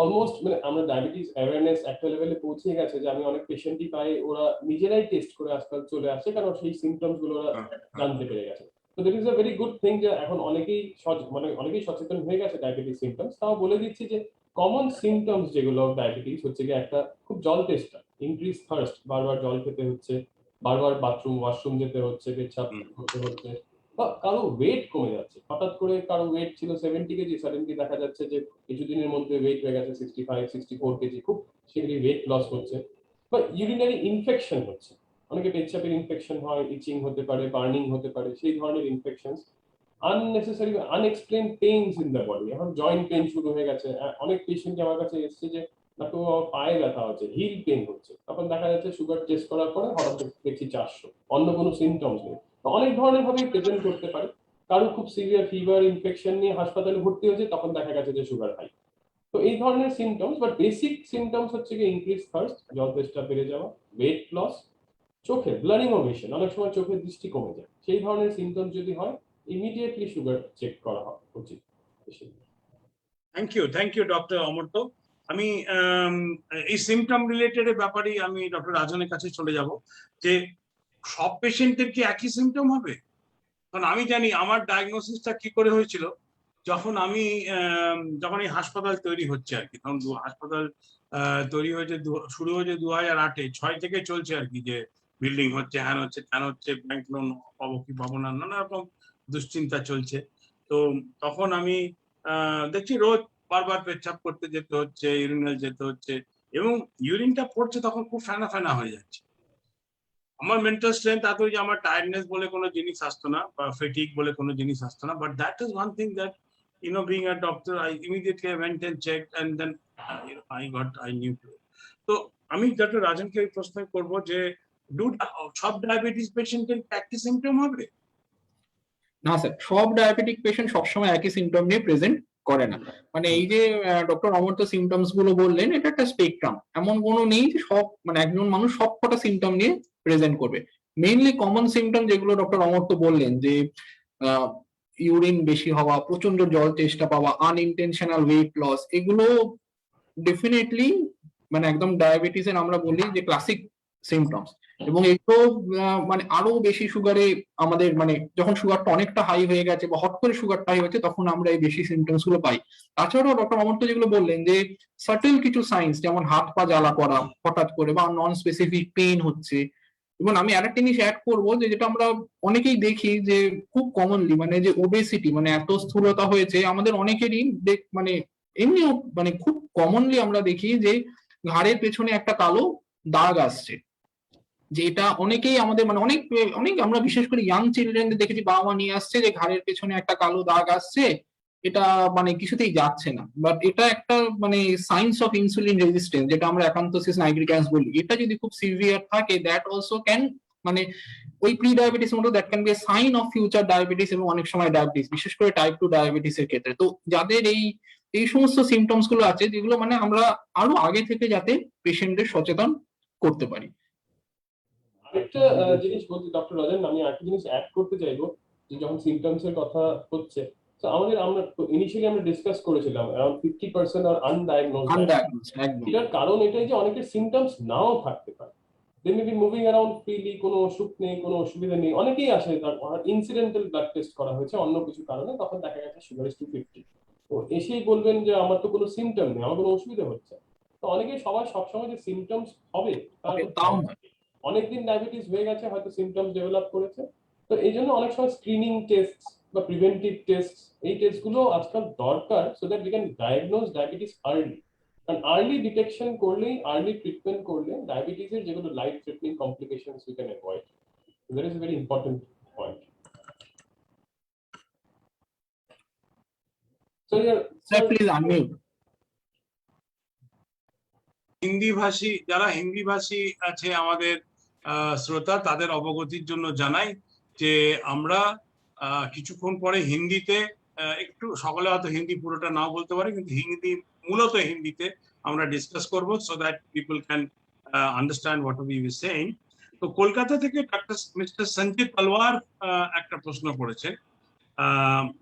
অলমোস্ট মানে আমরা ডায়াবেটিস অ্যাওয়ারনেস একটা লেভেলে পৌঁছে গেছে যে আমি অনেক পেশেন্টই পাই ওরা নিজেরাই টেস্ট করে আজকাল চলে আসে, কারণ সেই সিমটমস গুলো ওরা জানতে পেরে গেছে। তো that is a very good thing যে এখন অনেকেই সচেতন হয়ে গেছে ডায়াবেটিস সিমটমস। তাও বলে দিচ্ছি যে কমন সিমটমস যেগুলো ডায়াবেটিস হচ্ছে কি, একটা খুব জল তেষ্টা, ইনক্রিজ থার্স্ট, বারবার জল খেতে হচ্ছে, বারবার ওয়াশরুম যেতে হচ্ছে, পেচ্ছাপ করতে হচ্ছে, বা কারো ওয়েট কমে যাচ্ছে, হঠাৎ করে কারো ওয়েট ছিল 70 কেজি, সাডেনলি দেখা যাচ্ছে যে কিছুদিনের মধ্যে ওয়েট হয়ে গেছে 65-64 কেজি, খুব শীঘ্রই ওয়েট লস হচ্ছে। বা ইউরিনারি ইনফেকশন হচ্ছে, অনেকে পেচ্ছাপের ইনফেকশন হয়, ইচিং হতে পারে, বার্নিং হতে পারে, সেই ধরনের infections. Unnecessary unexplained pains in the body, এখন জয়েন্ট পেইন শুরু হয়ে গেছে। অনেক পেশেন্ট আমার কাছে এসছে যে ডাক্তার আমার পায়ে ব্যথা হচ্ছে, হিল পেইন হচ্ছে, তখন দেখা যাচ্ছে সুগার টেস্ট করার পরে হঠাৎ দেখছি 400, অন্য কোনো সিমটমস নেই। অনেক ধরনের ভাবেই প্রেজেন্ট করতে পারে। কারো খুব সিভিয়ার ফিভার ইনফেকশন নিয়ে হাসপাতালে ভর্তি হয়েছে, তখন দেখা গেছে যে সুগার হাই। তো এই ধরনের সিমটমস, বাট বেসিক সিমটমস হচ্ছে কি ইনক্রিজ থার্স্ট, জল তেষ্টা বেড়ে যাওয়া, ওয়েট লস, চোখে ব্লারিং ও ভিশন, অনেক সময় চোখের দৃষ্টি কমে যায়। সেই ধরনের সিমটমস যদি হয়, ইমিডিয়েটলি সুগার চেক করা উচিত। Thank you doctor Amartya. আমি এই সিমটম রিলেটেড ব্যাপারেই আমি ডক্টর রাজনের কাছে চলে যাব যে সব পেশেন্টের কি একই সিমটম হবে? কারণ আমি জানি আমার ডায়াগনোসিসটা কি করে হয়েছিল, যখন যখন এই হাসপাতাল তৈরি হচ্ছে আর কি, তখন হাসপাতাল তৈরি হয়েছে, শুরু হয়েছে 2008-এ, 6 থেকে চলছে আর কি, যে বিল্ডিং হচ্ছে, হ্যান হচ্ছে, ত্যান হচ্ছে, ব্যাংক লোন পাবো কি পাবো না, নানা রকম দুশ্চিন্তা চলছে। তো তখন আমি দেখছি রোজ বারবার পেচ্ছাপ করতে যেতে হচ্ছে, ইউরিনাল যেতে হচ্ছে, এবং ইউরিনটা পড়ছে তখন খুব ফেনা ফেনা হয়ে যাচ্ছে। আমার মেন্টাল স্ট্রেংথ এত যে আমার টায়ার্ডনেস বলে কোনো জিনিস আসতো না, বা ফেটিক বলে কোনো জিনিস আসতো না, but that is one thing that being a doctor, I immediately went and checked, and then I knew to it. তো আমি ডক্টর রাজনকে এই প্রশ্ন করব যে সব ডায়াবেটিস পেশেন্টের একই সিমটম হবে? না স্যার, সব ডায়াবেটিক পেশেন্ট সবসময় একই সিমটম নিয়ে প্রেজেন্ট করে না। মানে এই যে ডক্টর অমর্ত্য সিমটমস গুলো বললেন, এটা একটা স্পেকট্রাম, এমন কোনো নেই যে সব মানে একজন মানুষ সব কটা সিমটম নিয়ে প্রেজেন্ট করবে। মেইনলি কমন সিমটম যেগুলো ডক্টর অমর্ত্য বললেন, যে ইউরিন বেশি হওয়া, প্রচন্ড জল তেষ্টা পাওয়া, আনইনটেনশনাল ওয়েট লস, এগুলো ডেফিনেটলি মানে একদম ডায়াবেটিসের আমরা বলি যে ক্লাসিক সিমটমস। এবং এগুলো মানে আরো বেশি সুগারে আমাদের মানে যখন সুগারটা অনেকটা হাই হয়ে গেছে বা হট করে সুগারটা হাই হয়েছে, তখন আমরা এই বেশি সিমটমস গুলো পাই। তাছাড়াও ডক্টর অমর্ত্য যেগুলো বললেন যে সাটেল কিছু সাইন্স, যেমন হাত পা জ্বালা করা হঠাৎ করে, বা নন স্পেসিফিক পেইন হচ্ছে। এবং আমি আরেকটা জিনিস অ্যাড করবো, যে যেটা আমরা অনেকেই দেখি যে খুব কমনলি, মানে যে ওবেসিটি, মানে এত স্থূলতা হয়েছে আমাদের অনেকেরই, মানে এমনি মানে খুব কমনলি আমরা দেখি যে ঘাড়ের পেছনে একটা কালো দাগ আসছে, যেটা অনেকেই আমাদের মানে অনেক অনেক আমরা বিশেষ করে ইয়াং চিলড্রেনদের দেখেছি, বাবা মা নিয়ে আসছে যে ঘাড়ের পেছনে একটা কালো দাগ আসছে, এটা মানে কিছুতেই যাচ্ছে না। বাট এটা একটা মানে সাইন্স অফ ইনসুলিন রেজিস্ট্যান্স, যেটা আমরা অ্যাকান্থোসিস নাইগ্রিক্যান্স বলি। এটা যদি খুব সিভিয়ার থাকে, দ্যাট অলসো ক্যান মানে ওই প্রি ডায়াবেটিস মতো that can be a sign of future diabetes, এবং অনেক সময় ডায়াবেটিস, বিশেষ করে টাইপ 2 ডায়াবেটিস এর ক্ষেত্রে। তো যাদের এই সমস্ত সিমটমস গুলো আছে, যেগুলো মানে আমরা আরো আগে থেকে যাতে পেশেন্টদের সচেতন করতে পারি। আরেকটা জিনিস বলছি ডক্টর রাজন, আমি আরেকটা জিনিস অ্যাড করতে চাইবো, যে যখন সিমটমস এর কথা হচ্ছে, তো আমরা ইনিশিয়ালি আমরা ডিসকাস করেছিলাম अराउंड 50% আর আনডায়াগনোজড। এটার কারণ এটাই যে অনেকের সিমটমস নাও থাকতে পারে, they may be moving around freely, কোনো অসুখ নেই, কোনো অসুবিধা নেই। অনেকেই আসে তার ইনসিডেন্টাল ব্লাড টেস্ট করা হয়েছে অন্য কিছু কারণে, তখন দেখা গেছে সুগার ইজ 250। তো এসেই বলবেন যে আমার তো কোনো সিমটম নেই, আমার কোনো অসুবিধা হচ্ছে। তো অনেকেই সবসময় যে সিমটমস হবে তাও অনেকদিন ডায়াবেটিস হয়ে গেছে, হয়তো সিমটমস ডেভেলপ করেছে। তো এই জন্য অনেক সময় স্ক্রিনিং টেস্ট বা প্রিভেন্টিভ টেস্ট, এই টেস্ট গুলো আজকাল দরকার, so that we can diagnose diabetes early. কারণ আর্লি ডিটেকশন করলেই, আর্লি ট্রিটমেন্ট করলে ডায়াবেটিসের যেগুলো life threatening complications we can avoid. That is a very important point. Sir please unmute. যারা হিন্দি ভাষী আছে আমাদের শ্রোতা, তাদের অবগতির জন্য জানাই যে আমরা কিছুক্ষণ পরে হিন্দিতে একটু, সকলে হয়তো হিন্দি পুরোটা নাও বলতে পারে, কিন্তু মূলত হিন্দিতে আমরা ডিসকাস করব, so that people can understand what we are saying. তো কলকাতা থেকে ডক্টর মিস্টার সঞ্জিত তলওয়ার একটা প্রশ্ন করেছে,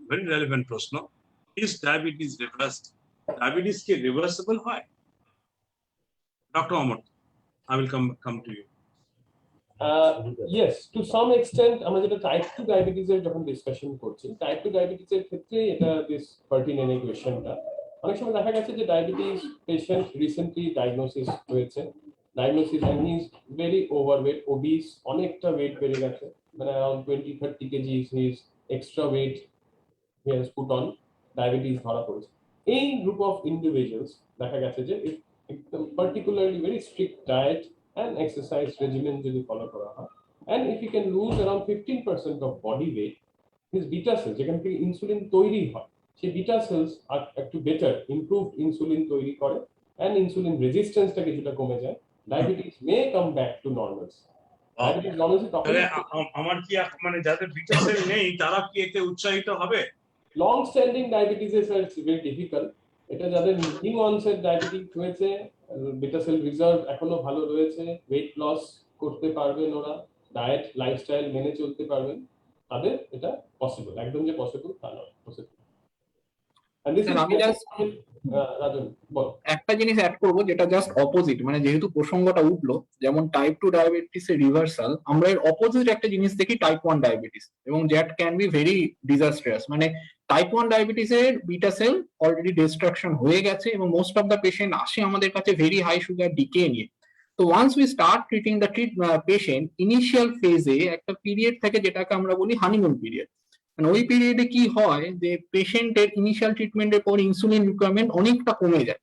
ভেরি রেলেভেন্ট প্রশ্ন। Is diabetes reversed? ডায়াবেটিস কি রিভার্সিবল হয়? Doctor Amar, I will come to you. Yes, to some extent আমরা যেটা টাইপ 2 ডায়াবেটিস এর যখন ডিসকাশন করছি, টাইপ 2 ডায়াবেটিস এর ক্ষেত্রে এটা দিস পার্টিনেন্ট কোয়েশ্চেনটা। অনেক সময় দেখা গেছে যে ডায়াবেটিস পেশেন্ট রিসেন্টলি ডায়াগনোসিস হয়েছে, diagnosis and he is very overweight, obese, অনেকটা ওয়েট বেড়ে গেছে, মানে around 20-30 KG his extra weight he has put on, diabetes ধরা পড়েছে। এই গ্রুপ অফ ইন্ডিভিজুয়ালস দেখা গেছে যে একদম particularly very strict diet and exercise regimen যদি ফলো করা হয়, and if you can lose around 15% of body weight, his beta cells যেখান থেকে ইনসুলিন তৈরি হয়, সেই বিটা সেলস আর একটু বেটার ইমপ্রুভড ইনসুলিন তৈরি করে, and ইনসুলিন রেজিস্ট্যান্সটা কিছুটা কমে যায়, diabetes may come back to normal. Diabetes normal তখন আমার কি মানে যাদের বিটা সেল নেই তারা কি এতে উৎসাহিত হবে? Long standing diabetes is very difficult. এটা যাদের নিউ অনসেট ডায়াবেটিস হয়েছে, বিটা সেল রিজার্ভ এখনো ভালো রয়েছে, ওয়েট লস করতে পারবেন ওরা, ডায়েট লাইফস্টাইল মেনে চলতে পারবেন, তাদের এটা পসিবল, একদম যে পসিবল তা নয়, পসিবল। এন্ড দিস ইজ রাজন বল। একটা জিনিস অ্যাড করবো যেটা জাস্ট অপোজিট, মানে যেহেতু প্রসঙ্গটা উঠলো, যেমন টাইপ 2 ডায়াবেটিস এর রিভার্সাল, আমরা এর অপোজিট একটা জিনিস দেখি টাইপ 1 ডায়াবেটিস, এবং that can be very disastrous. মানে টাইপ 1 ডায়াবেটিস এর বিটা সেল অলরেডি ডিস্ট্রাকশন হয়ে গেছে এবং মোস্ট অফ দ্য পেশেন্ট আসে আমাদের কাছে ভেরি হাই সুগার ডিকে নিয়ে। তো once we start treating the patient, initial ফেজে একটা পিরিয়ড থাকে যেটাকে আমরা বলি হানিমুন পিরিয়ড। মানে ওই পিরিয়ডে কি হয় যে পেশেন্টের ইনিশিয়াল ট্রিটমেন্টের পর ইনসুলিন রিকোয়ারমেন্ট অনেকটা কমে যায়,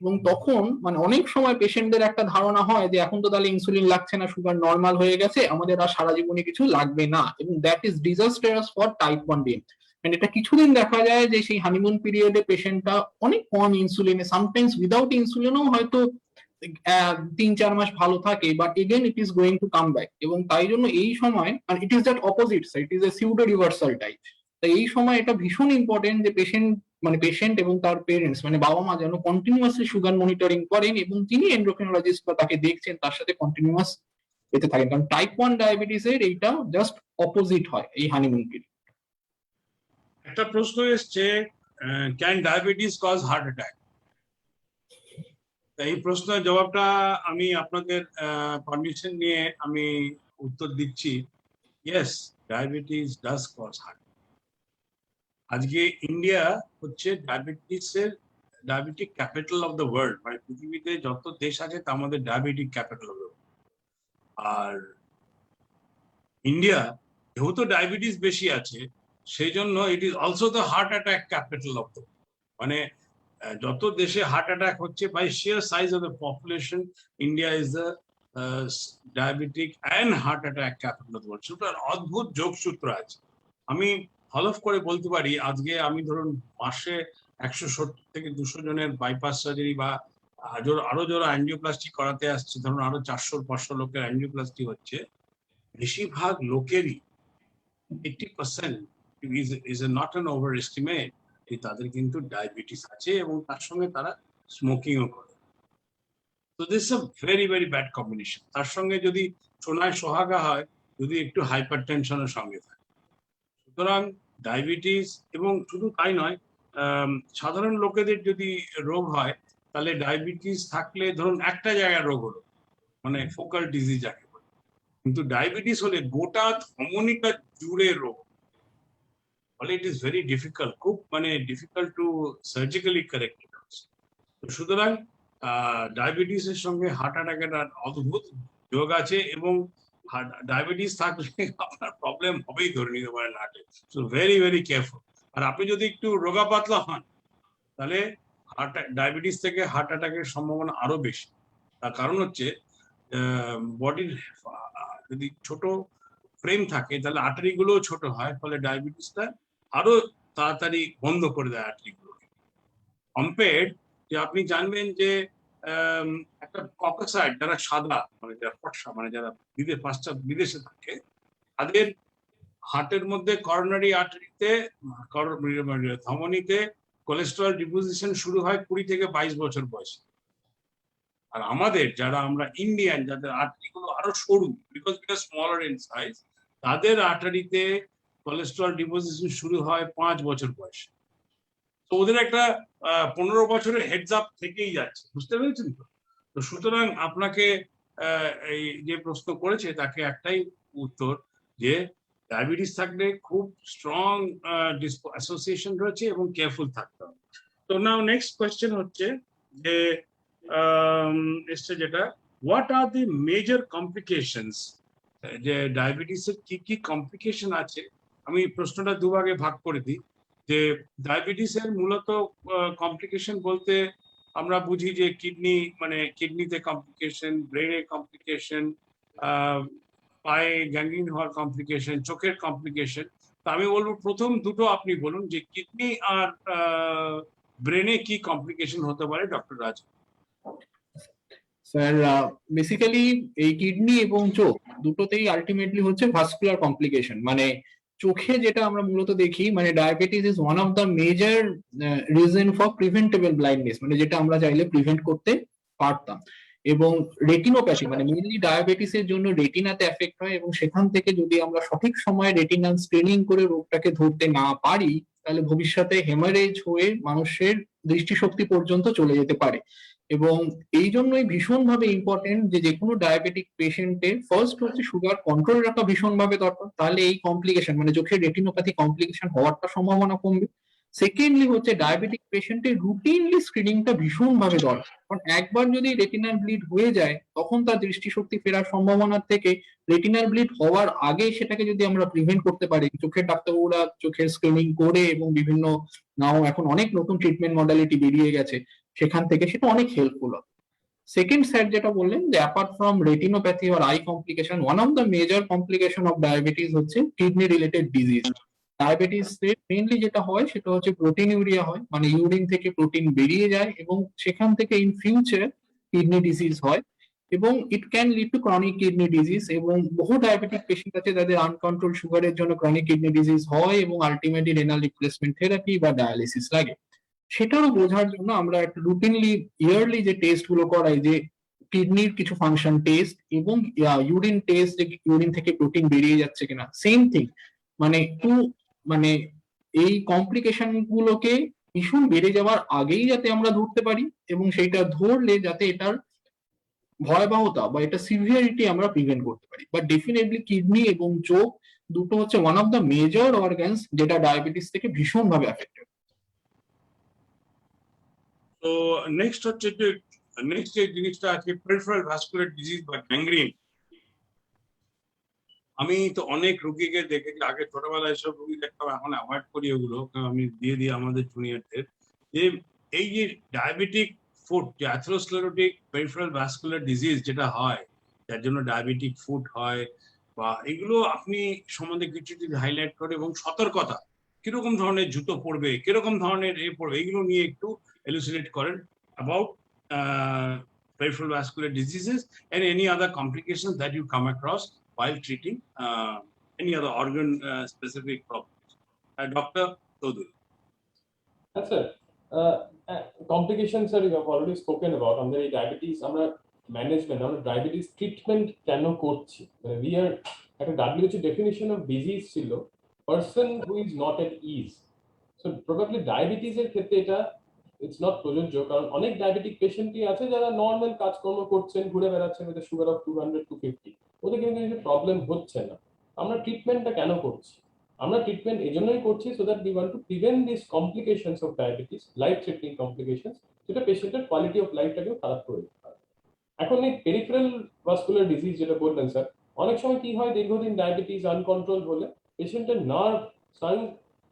এবং তখন মানে অনেক সময় পেশেন্টদের একটা ধারণা হয় যে এখন তো তাহলে ইনসুলিন লাগছে না, সুগার নর্মাল হয়ে গেছে, আমাদের আর সারা জীবনে কিছু লাগবে না, এবং that is disastrous for type 1 DM. মানে এটা কিছুদিন দেখা যায় যে সেই হানিমুন পিরিয়ডে পেশেন্টটা অনেক কম ইনসুলিনে, সামটাইমস উইদাউট ইনসুলিনও হয়তো 3-4 মাস ভালো থাকে, but again it is going to come back. এবং তাই জন্য এই সময় it is that opposite side, it is a pseudo reversal type. তাই এই সময় এটা ভীষণ ইম্পর্টেন্ট যে পেশেন্ট এবং তার পেরেন্টস মানে বাবা মা যেন কন্টিনিউয়াসলি সুগার মনিটরিং করেন, এবং যিনি এন্ডোক্রিনোলজিস্ট বা তাকে দেখছেন তার সাথে কন্টিনিউয়াস এতে থাকেন, কারণ টাইপ 1 ডায়াবেটিস এর এইটা জাস্ট অপোজিট হয় এই হানিমুন পিরিয়ড। একটা প্রশ্ন এসছে, can diabetes cause heart attack? এই প্রশ্নের জবাবটা আমি আপনাদের পারমিশন নিয়ে আমি উত্তর দিচ্ছি। Yes, diabetes does cause heart. আজকে ইন্ডিয়া হচ্ছে diabetic capital of the world, মানে পৃথিবীতে যত দেশ আছে তার মধ্যে diabetic capital of the world. আর ইন্ডিয়া যেহেতু ডায়াবেটিস বেশি আছে, সেই জন্য it is also the heart attack capital of the, মানে যত দেশে হার্ট অ্যাটাক হচ্ছে by sheer size of the population, India is the diabetic and heart attack capital of the world. সেটা অদ্ভুত যোগসূত্র আছে। আমি হলফ করে বলতে পারি, আজকে আমি ধরুন মাসে 170 থেকে 200 জনের বাইপাস সার্জারি বা আরো যারা অ্যাঞ্জিওপ্লাস্টি করাতে আসছে, ধরুন আরো 400-500 লোকের অ্যাঞ্জিওপ্লাস্টি হচ্ছে, বেশিরভাগ লোকেরই 80% is not an overestimate, তাদের কিন্তু ডায়াবেটিস আছে এবং তার সঙ্গে তারা স্মোকিংও করে। তো this a very very bad combination. তার সঙ্গে যদি সোনায় সোহাগা হয়, যদি একটু হাইপার টেনশনের সঙ্গে থাকে, সুতরাং ডায়াবেটিস, এবং শুধু তাই নয়, সাধারণ লোকেদের যদি রোগ হয় তাহলে ডায়াবেটিস থাকলে ধরুন একটা জায়গায় রোগ হলো, মানে ফোকাল ডিজিজ যাকে বলে, কিন্তু ডায়াবেটিস হলে গোটা ধমনীটা জুড়ে রোগ, ফলে ইট ইজ ভেরি ডিফিকাল্ট, খুব মানে ডিফিকাল্ট টু সার্জিক্যালি কারেক্ট। সুতরাং ডায়াবেটিসের সঙ্গে হার্ট অ্যাটাকের অদ্ভুত যোগ আছে, এবং ডায়াবেটিস থাকলে আপনার প্রবলেম হবেই ধরে নিতে পারেন হার্টে। So very very careful. আর আপনি যদি একটু রোগা পাতলা হন তাহলে ডায়াবেটিস থেকে হার্ট অ্যাটাকের সম্ভাবনা আরো বেশি। তার কারণ হচ্ছে বডির যদি ছোট ফ্রেম থাকে তাহলে আর্টারি গুলোও ছোট হয়, ফলে ডায়াবেটিসটা আরো তাড়াতাড়ি বন্ধ করে দেয় আর্টারি গুলোকে। কম্পেয়ার্ড যে আপনি জানবেন যে একটা ককাসাইড যারা সাদা, মানে যারা ফর্সা, মানে যারা বিদেশে থাকে, তাদের হার্টের মধ্যে করোনারি আর্টারিতে ধমনীতে কোলেস্টেরল ডিপোজিশন শুরু হয় 20 থেকে 22 বছর বয়সে। আর আমাদের যারা আমরা ইন্ডিয়ান, যাদের আর্টারি গুলো আরো সরু, because we are smaller in size, তাদের আর্টারিতে কোলেস্ট্রল ডিপোজিশন শুরু হয় 5 বছর বয়সে। তো ওদের একটা 15 বছরের হেডস আপ থেকেই যাচ্ছে, বুঝতে পেরেছেন তো? তো সুতরাং আপনাকে এই যে প্রশ্ন করেছে তাকে একটাই উত্তর, যে ডায়াবেটিস থাকলে খুব স্ট্রং অ্যাসোসিয়েশন রয়েছে এবং কেয়ারফুল থাকতে হবে। তো নাও নেক্সট কোয়েশ্চেন হচ্ছে যে এসছে যেটা, what are the major complications, যে ডায়াবেটিসের কি কি কমপ্লিকেশন আছে। আমি প্রশ্নটা দুভাগে ভাগ করে দিই, যে ডায়াবেটিসের মূলত কমপ্লিকেশন বলতে আমরা বুঝি যে কিডনি, মানে কিডনিতে কমপ্লিকেশন, ব্রেনে কমপ্লিকেশন, পায়ে গ্যাংগ্রিন হওয়ার কমপ্লিকেশন, চোখের কমপ্লিকেশন। তো আমি বলবো প্রথম দুটো আপনি বলুন, যে কিডনি আর ব্রেনে কি কমপ্লিকেশন হতে পারে, ডক্টর রাজ। স্যার বেসিক্যালি এই কিডনি এবং চোখ দুটোতেই আলটিমেটলি হচ্ছে ভাস্কুলার কমপ্লিকেশন, মানে চোখে যেটা আমরা মূলত দেখি, মানে diabetes is one of the major reason for preventable blindness, মানে যেটা আমরা চাইলে প্রিভেন্ট করতে পারতাম। এবং রেটিনোপ্যাথি, মানে মেইনলি ডায়াবেটিসের জন্য রেটিনাতে এফেক্ট হয়, এবং সেখান থেকে যদি আমরা সঠিক সময়ে রেটিনাল স্ক্রিনিং করে রোগটাকে ধরতে না পারি, তাহলে ভবিষ্যতে হেমারেজ হয়ে মানুষের দৃষ্টিশক্তি পর্যন্ত চলে যেতে পারে। এবং এই জন্যই ভীষণভাবে ইম্পর্টেন্ট যে কোনো ডায়াবেটিক পেশেন্টের ফার্স্ট হচ্ছে সুগার কন্ট্রোল রাখা ভীষণভাবে দরকার, তাহলে এই কমপ্লিকেশন মানে চোখের রেটিনোপ্যাথি কমপ্লিকেশন হওয়ারটা সম্ভাবনা কমবে। সেকেন্ডলি হচ্ছে ডায়াবেটিক পেশেন্টের রুটিনলি স্ক্রিনিংটা ভীষণভাবে দরকার, কারণ একবার যদি রেটিনাল ব্লিড হয়ে যায় তখন তার দৃষ্টিশক্তি ফেরার সম্ভাবনা থেকে রেটিনাল ব্লিড হওয়ার আগে সেটাকে যদি আমরা প্রিভেন্ট করতে পারি, চোখের ডাক্তারবাবুরা চোখের স্ক্রিনিং করে এবং বিভিন্ন নাও এখন অনেক নতুন ট্রিটমেন্ট মডালিটি বেরিয়ে গেছে, সেখান থেকে সেটা অনেক হেল্পফুল হবে। সেকেন্ড স্যার যেটা বললেন যে apart from retinopathy or eye complication, one of the major complication of diabetes হচ্ছে kidney related disease. Diabetes mainly যেটা হয় সেটা হচ্ছে প্রোটিন ইউরিয়া হয়, মানে ইউরিন থেকে প্রোটিন বেরিয়ে যায় এবং সেখান থেকে ইন ফিউচার কিডনি ডিজিজ হয়, এবং it can lead to chronic kidney disease. এবং বহু ডায়াবেটিক পেশেন্ট আছে যাদের আনকন্ট্রোল সুগারের জন্য ক্রনিক কিডনি ডিজিজ হয় এবং আলটিমেটলি রেনাল রিপ্লেসমেন্ট থেরাপি বা ডায়ালিসিস লাগে। সেটাও বোঝার জন্য আমরা একটা রুটিনলি ইয়ারলি যে টেস্ট গুলো করাই, যে কিডনির কিছু ফাংশন টেস্ট এবং ইউরিন টেস্ট, যে ইউরিন থেকে প্রোটিন বেরিয়ে যাচ্ছে কিনা, সেম থিং, মানে মানে এই কমপ্লিকেশন গুলোকে ভীষণ বেড়ে যাওয়ার আগেই যাতে আমরা ধরতে পারি, এবং সেইটা ধরলে যাতে এটার ভয়াবহতা বা এটা সিভিয়ারিটি আমরা প্রিভেন্ট করতে পারি। বাট ডেফিনেটলি কিডনি এবং চোখ দুটো হচ্ছে one of the major organs যেটা ডায়াবেটিস থেকে ভীষণভাবে অ্যাফেক্টেড। তো নেক্সট হচ্ছে যে নেক্সট যে জিনিসটা আছে পেরিফেরাল ভাস্কুলার ডিজিজ বা গ্যাংগ্রিন। আমি তো অনেক রোগীকে দেখেছি, আগে ছোটবেলায় সব রোগী দেখতাম, এখন অ্যাভয়েড করি ওগুলো, আমি দিয়ে দিই আমাদের জুনিয়রদের, যে এই যে ডায়াবেটিক ফুড, যে অ্যাথেরোস্ক্লেরোটিক পেরিফেরাল ভাস্কুলার ডিজিজ যেটা হয়, যার জন্য ডায়াবেটিক ফুড হয়, বা এগুলো আপনি সম্বন্ধে কিছু যদি হাইলাইট করে, এবং সতর্কতা কিরকম ধরনের জুতো পড়বে, কিরকম ধরনের পড়বে, এগুলো নিয়ে একটু এলুসিলেট করেন about peripheral vascular diseases and any other complications that you come across while treating any other organ specific problems. Dr. Todul. That's it. Complications are we have already spoken about. আমাদের এই ডায়াবেটিস আমরা management, আমরা diabetes treatment কেন করছি, we are একটা WHO definition of disease ছিল person who is not at is. So probably diabetes এর ক্ষেত্রে এটা ইটস নট প্রযোজ্য, কারণ অনেক ডায়াবেটিক পেশেন্টই আছে যারা নর্মাল কাজকর্ম করছেন, ঘুরে বেড়াচ্ছেন উইথ সুগার অফ 200-250, ওদের কিন্তু কিছু প্রবলেম হচ্ছে না। আমরা ট্রিটমেন্টটা কেন করছি? আমরা ট্রিটমেন্ট এজন্যই করছি so that we want to prevent this complications of diabetes, life threatening complications, যেটা পেশেন্টের কোয়ালিটি অফ লাইফটাকেও খারাপ করে দিতে পারে। এখন এই পেরিফেরাল ভাস্কুলার ডিজিজ যেটা বললেন স্যার, অনেক সময় কি হয়, দীর্ঘদিন ডায়াবেটিস আনকন্ট্রোল হলে পেশেন্টের নার্ভ সাইন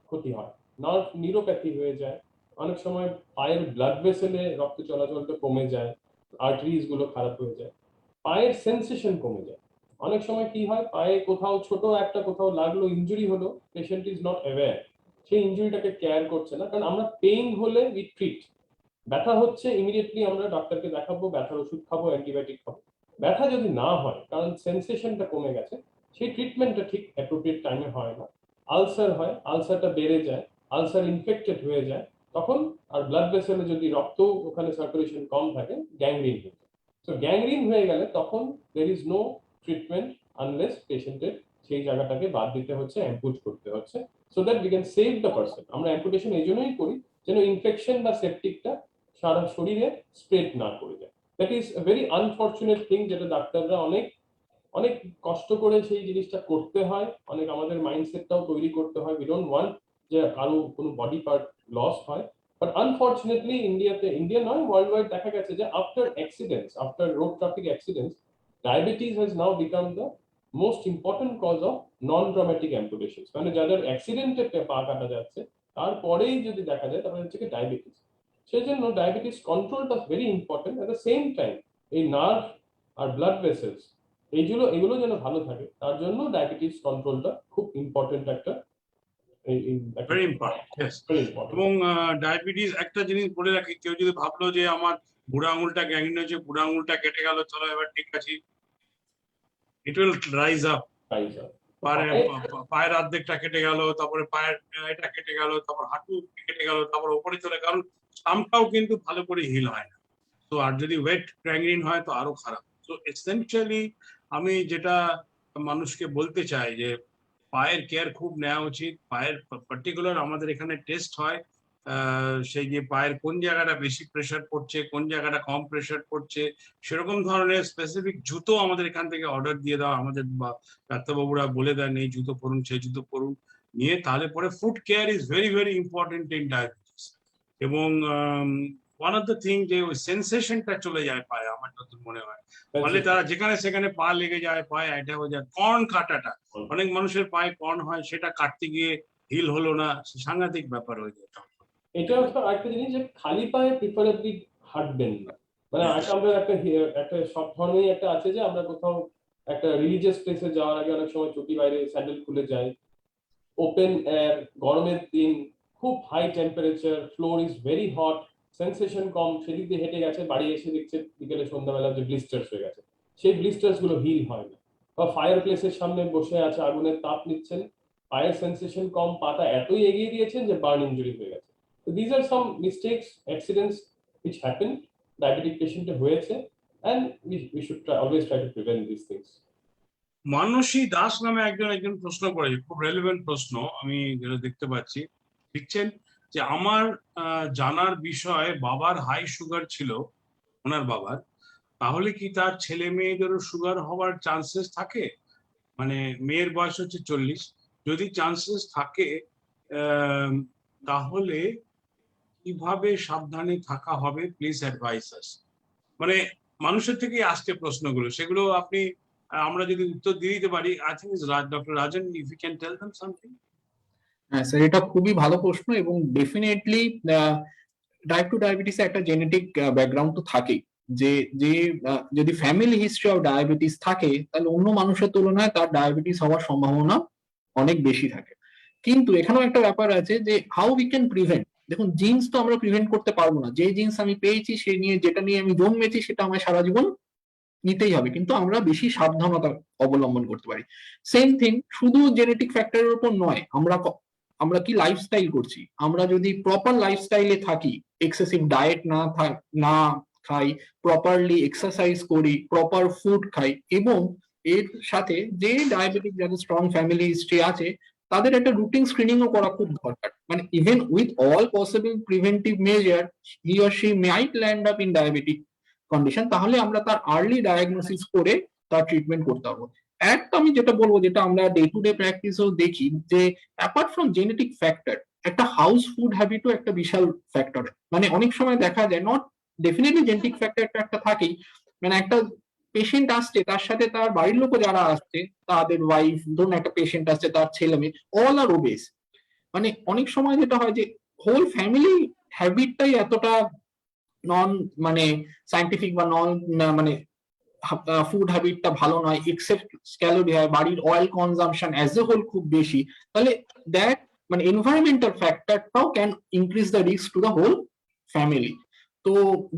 ক্ষতি হয়, নার্ভ নিউরোপ্যাথি হয়ে যায়, অনেক সময় পায়ের ব্লাড ভেসেলে রক্ত চলাচলটা কমে যায়, আর্টারিজ গুলো খারাপ হয়ে যায়, পায়ের সেন্সেশন কমে যায়। অনেক সময় কি হয়, পায়ে কোথাও ছোট একটা কোথাও লাগলো, ইনজুরি হলো, পেশেন্ট ইজ নট অ্যাওয়্যার, সেই ইনজুরিটাকে কেয়ার করছে না, কারণ আমরা পেইন হলে উই ট্রিট, ব্যথা হচ্ছে ইমিডিয়েটলি আমরা ডাক্তারকে দেখাবো, ব্যথার ওষুধ খাবো, অ্যান্টিবায়োটিক খাবো। ব্যথা যদি না হয় কারণ সেন্সেশনটা কমে গেছে, সেই ট্রিটমেন্টটা ঠিক অ্যাপ্রোপ্রিয়েট টাইমে হয় না। আলসার হয়, আলসারটা বেড়ে যায়, আলসার ইনফেক্টেড হয়ে যায়, তখন আর ব্লাড ভেসেলে যদি রক্ত ওখানে সার্কুলেশন কম থাকে, গ্যাংগ্রিন হয়ে যায়। সো গ্যাংগ্রিন হয়ে গেলে তখন there is no treatment unless পেশেন্টের সেই জায়গাটাকে বাদ দিতে হচ্ছে, অ্যাম্পুট করতে হচ্ছে, so that we can save the person. আমরা অ্যাম্পুটেশন এই জন্যই করি যেন ইনফেকশন বা সেপটিকটা সারা শরীরে স্প্রেড না করে যায়। That is a very unfortunate thing, যেটা ডাক্তাররা অনেক অনেক কষ্ট করে সেই জিনিসটা করতে হয়, অনেক আমাদের মাইন্ডসেটটাও তৈরি করতে হয়। উই ডোন্ট ওয়ান্ট যে কারো কোনো বডি পার্ট লস হয়, বাট আনফরচুনেটলি ইন্ডিয়া নয় ওয়ার্ল্ড ওয়াইড দেখা গেছে যে after accidents, after road traffic accidents, diabetes has now become the most important cause of non traumatic amputations. মানে যাদের অ্যাক্সিডেন্টে পা কাটা যাচ্ছে তারপরেই যদি দেখা যায় তারপরে হচ্ছে কি ডায়াবেটিস। সেই জন্য ডায়াবেটিস কন্ট্রোলটা very important. At the same time এই নার্ভ আর ব্লাড ভেসেলস এগুলো যেন ভালো থাকে তার জন্য ডায়াবেটিস কন্ট্রোলটা খুব ইম্পর্টেন্ট একটা ভেরি ইম্পর্টেন্ট। very important. এবং ডায়াবেটিস একটা জিনিস বলে রাখি, কেউ যদি ভাবলো যে আমার বুড়া আঙুলটা গ্যাংগ্রিন হয়েছে, বুড়া আঙুলটা কেটে গেল, চলো এবার ঠিক আছে, ইট উইল রাইজ আপ। পায়ের অর্ধেকটা কেটে গেল, তারপরে পায়ের এটা কেটে গেল, তারপর হাঁটু কেটে গেল, তারপর ওপরে চলে, কারণ স্টাম্পটাও কিন্তু ভালো করে হিল হয় না। তো আর যদি ওয়েট গ্যাংগ্রিন হয় তো আরো খারাপ। তো এসেনশিয়ালি আমি যেটা মানুষকে বলতে চাই যে পায়ের কেয়ার খুব নেওয়া উচিত। পায়ের পার্টিকুলার আমাদের এখানে টেস্ট হয়, সেই যে পায়ের কোন জায়গাটা বেশি প্রেশার পড়ছে, কোন জায়গাটা কম প্রেশার পড়ছে, সেরকম ধরনের স্পেসিফিক জুতো আমাদের এখান থেকে অর্ডার দিয়ে দেওয়া, আমাদের ডাক্তারবাবুরা বলে দেন এই জুতো পরুন, সেই জুতো পরুন, নিয়ে তাহলে পরে food care is very very important in diabetes. এবং ওয়ান অফ দ্য থিং যে ওই সেন্সেশনটা চলে যায় পায়ে, আমার যত মনে হয়, ফলে তারা যেখানে সেখানে পা লেগে যায়, পায়ে এটা হয়ে যায়। কর্ন কাটাটা, অনেক মানুষের পায়ে কর্ন হয়, সেটা কাটতে গিয়ে হিল হলো না, সাংঘাতিক ব্যাপার হয়ে যায়। এটা হচ্ছে আরেকটা জিনিস যে খালি পায়ে প্রিফারেবলি হাঁটবেন না। মানে আমাদের একটা সব ধর্মেই একটা আছে যে আমরা কোথাও একটা রিলিজিয়াস প্লেসে যাওয়ার আগে অনেক সময় চটি বাইরে স্যান্ডেল খুলে যায়, ওপেন এয়ার, গরমের দিন, খুব high temperature, floor is very hot, sensation কম, সেদিক দিয়ে হেঁটে গেছে, বাড়ি এসে দেখছে বিকেলে সন্ধ্যাবেলা যে ব্লিস্টার্স হয়ে গেছে, সেই ব্লিস্টার্স গুলো হিল হয় না। বা ফায়ার প্লেসের সামনে বসে আছে, আগুনের তাপ নিচ্ছেন, পায়ের সেন্সেশন কম, পাটা এতই এগিয়ে দিয়েছেন যে বার্ন ইনজুরি হয়ে গেছে। So these are some mistakes, accidents which happen, diabetic patient হয়েছে, and we should always try to prevent these things. মানসী দাস নামে একজন প্রশ্ন করেছে, খুব রেলেভেন্ট প্রশ্ন, আমি যেটা দেখতে পাচ্ছি, লিখছেন যে আমার জানার বিষয় বাবার হাই সুগার ছিল, ওনার বাবার, তাহলে কি তার ছেলে মেয়েদেরও সুগার হওয়ার চান্সেস থাকে? মানে মেয়ের বয়স হচ্ছে 40, যদি চান্সেস থাকে তাহলে কিভাবে সাবধানে থাকা হবে, প্লিজ অ্যাডভাইস আস। মানে মানুষের থেকেই আসছে প্রশ্নগুলো, সেগুলো আপনি আমরা যদি উত্তর দিয়ে দিতে পারি। I think doctor Rajan, if you can tell them something. হ্যাঁ স্যার, এটা খুবই ভালো প্রশ্ন, এবং ডেফিনেটলি টাইপ 2 ডায়াবেটিস একটা জেনেটিক ব্যাকগ্রাউন্ড তো থাকেই। যে যে যদি ফ্যামিলি হিস্ট্রি অফ ডায়াবেটিস থাকে তাহলে অন্য মানুষের তুলনায় তার ডায়াবেটিস হওয়ার সম্ভাবনা অনেক বেশি থাকে। কিন্তু এখানেও একটা ব্যাপার আছে যে হাউ উই ক্যান প্রিভেন্ট। দেখুন, জিন্স তো আমরা প্রিভেন্ট করতে পারবো না, যে জিন্স আমি পেয়েছি সেই নিয়ে, যেটা নিয়ে আমি জন্মেছি সেটা আমার সারা জীবন নিতেই হবে, কিন্তু আমরা বেশি সাবধানতা অবলম্বন করতে পারি। সেম থিং, শুধু জেনেটিক ফ্যাক্টরের উপর নয়, আমরা কি লাইফস্টাইল করছি। আমরা যদি প্রপার লাইফস্টাইলে থাকি, এক্সেসিভ ডায়েট না খাই, প্রপারলি এক্সারসাইজ করি, প্রপার ফুড খাই, এবং এর সাথে যে ডায়াবেটিক যাদের স্ট্রং ফ্যামিলি হিস্ট্রি আছে তাদের একটা রুটিন স্ক্রিনিংও করা খুব দরকার। মানে even with all possible preventive measure, he or she might land up in diabetic condition, তাহলে আমরা তার আর্লি ডায়াগনোসিস করে তার ট্রিটমেন্ট করতে পারবো। একটা আমি যেটা বলবো, যেটা আমরা ডে টু ডে প্র্যাকটিসেও দেখি, যে অ্যাপার্ট ফ্রম জেনেটিক ফ্যাক্টর, একটা হাউস ফুড হ্যাবিটও একটা বিশাল ফ্যাক্টর। মানে অনেক সময় দেখা যায়, নট ডেফিনেটলি জেনেটিক ফ্যাক্টরটা একটা থাকেই, মানে একটা পেশেন্ট আসছে, তার সাথে তার বাড়ির লোক যারা আসছে, তাদের ওয়াইফ, ধরুন একটা পেশেন্ট আসছে, তার ছেলে মেয়ে অল আর ওবেস। মানে অনেক সময় যেটা হয় যে হোল ফ্যামিলি হ্যাবিটটাই এতটা নন মানে সায়েন্টিফিক বা নন মানে ফুড হ্যাবিটটা ভালো নয়, এক্সেপ্ট ক্যালোরি হয়, বাড়ির oil consumption as a whole খুব বেশি, তাহলে দ্যাট মানে এনভায়রনমেন্টাল ফ্যাক্টরটাও can increase the risk to the whole family. তো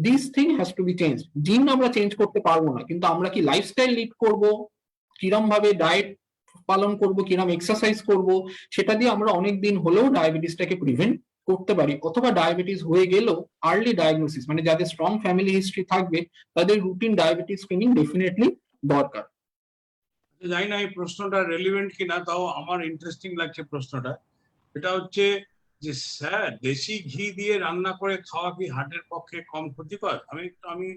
this thing has to be change. Gene আমরা চেঞ্জ করতে পারবো না, কিন্তু আমরা কি লাইফস্টাইল লিড করব, কিরম ভাবে ডায়েট পালন করব, কিরম এক্সারসাইজ করব, সেটা দিয়ে আমরা অনেক দিন হলেও ডায়াবেটিসটাকে প্রিভেন্ট করতে পারি, অথবা ডায়াবেটিস হয়ে গেলেও আর্লি ডায়াগনোসিস, মানে যাদের স্ট্রং ফ্যামিলি হিস্ট্রি থাকবে তাদের রুটিন ডায়াবেটিস স্ক্রিনিং ডেফিনেটলি দরকার। জানি না এই প্রশ্নটা রেলিভেন্ট কিনা, তাও আমার ইন্টারেস্টিং লাগছে প্রশ্নটা। এটা হচ্ছে যে স্যার, দেশি ঘি দিয়ে রান্না করে খাওয়া কি হার্টের পক্ষে কম ক্ষতিকর? আমি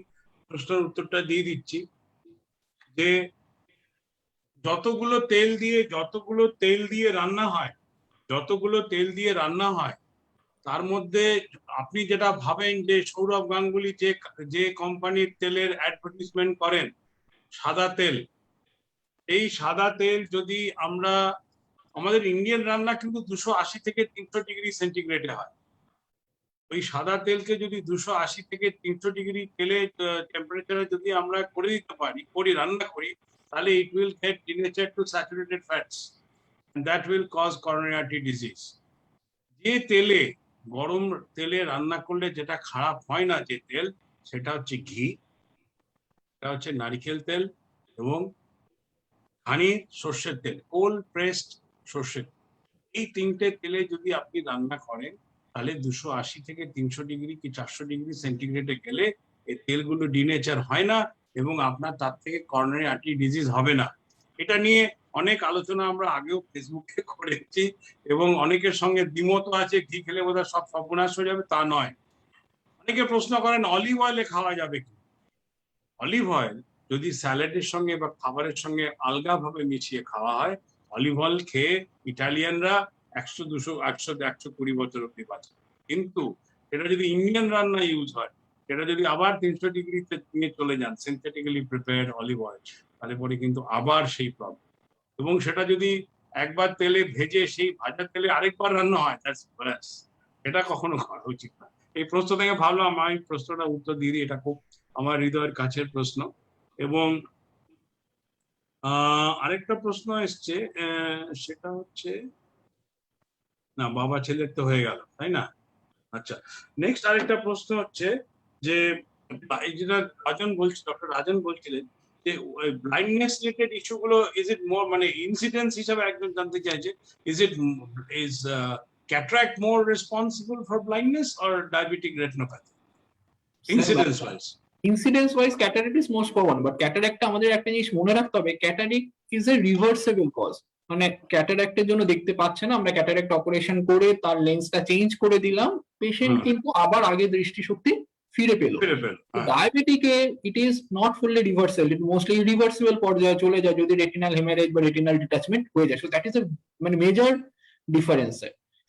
প্রশ্নের উত্তরটা দিয়ে দিচ্ছি যে যতগুলো তেল দিয়ে রান্না হয় তার মধ্যে আপনি যেটা ভাবেন যে সৌরভ গাঙ্গুলি যে কোম্পানির তেলের অ্যাডভার্টাইজমেন্ট করেন সাদা তেল, এই সাদা তেল যদি আমাদের ইন্ডিয়ান রান্না কিন্তু 280 থেকে 300 ডিগ্রি সেন্টিগ্রেডে হয়। ওই সাদা তেলকে যদি 280 থেকে 300 ডিগ্রি টেম্পারেচারে যদি আমরা রান্না করি, তাহলে it will get denature to saturated fats, that will cause coronary artery disease. যে গরম তেলে রান্না করলে যেটা খারাপ হয় না যে তেল, সেটা হচ্ছে ঘি, এটা হচ্ছে নারকেল তেল এবং খানির সর্ষের তেল, কোল্ড প্রেসড সর্ষের। এই তিনটে তেলে যদি আপনি রান্না করেন তাহলে 280 থেকে 300 ডিগ্রি কি 400 ডিগ্রি সেন্টিগ্রেডে গেলে এই তেলগুলো ডিনেচার হয় না এবং আপনার তার থেকে করোনারি আর্টারি ডিজিজ হবে না। এটা নিয়ে অনেক আলোচনা আমরা আগেও ফেসবুকে করেছি এবং অনেকের সঙ্গে দ্বিমত আছে, ঘি খেলে বোধহয় সব সর্বনাশ হয়ে যাবে, তা নয়। অনেকে প্রশ্ন করেন অলিভ অয়েলে খাওয়া যাবে কি? অলিভ অয়েল যদি স্যালাডের সঙ্গে বা খাবারের সঙ্গে আলগাভাবে মিশিয়ে খাওয়া হয়, অলিভ অয়েল খেয়ে ইটালিয়ানরা 100, 200, 100, 120 বছর অব্দি বাঁচে। কিন্তু এটা যদি ইন্ডিয়ান রান্না ইউজ হয়, সেটা যদি আবার 300 ডিগ্রিতে নিয়ে চলে যান সিনথেটিক্যালি প্রিপেয়ার্ড অলিভ অয়েল, তাহলে পরে কিন্তু আবার সেই প্রবলেম। এবং সেটা যদি একবার তেলে ভেজে সেই ভাজা তেলে আরেকবার রান্না হয়, এটা কখনো করা উচিত না। এই প্রশ্ন থেকে ভাবলাম আমি প্রশ্নটা উত্তর দিয়ে দিই, এটা খুব আমার হৃদয়ের কাছের প্রশ্ন। এবং আরেকটা প্রশ্ন এসছে, সেটা হচ্ছে না, বাবা ছেলের তো হয়ে গেল, তাই না? আচ্ছা, নেক্সট আরেকটা প্রশ্ন হচ্ছে যে যেটা ডক্টর রাজন বলছিলেন যে ব্লাইন্ডনেস রিলেটেড ইস্যুগুলো ইজ ইট মোর, মানে ইনসিডেন্স হিসাবে একজন জানতে চাইছে, is cataract more responsible for blindness or diabetic retinopathy incidence wise? Incidence wise cataract is most common, but cataract আমাদের একটা জিনিস মনে রাখতে হবে, cataract is a reversible cause. মানে ক্যাটারাক্টের জন্য দেখতে পাচ্ছে না, আমরা ক্যাটারাক্ট অপারেশন করে তার লেন্সটা চেঞ্জ করে দিলাম, পেশেন্ট কিন্তু আবার আগে দৃষ্টিশক্তি ফিরে পেল। ডায়াবেটিকে it is not fully reversible, it mostly irreversible পর্যায়ে চলে যায় যদি রেটিনাল হেমারেজ বা রেটিনাল ডিটাচমেন্ট হয়ে যায়। সো দ্যাট ইজ এ মানে মেজর ডিফারেন্স,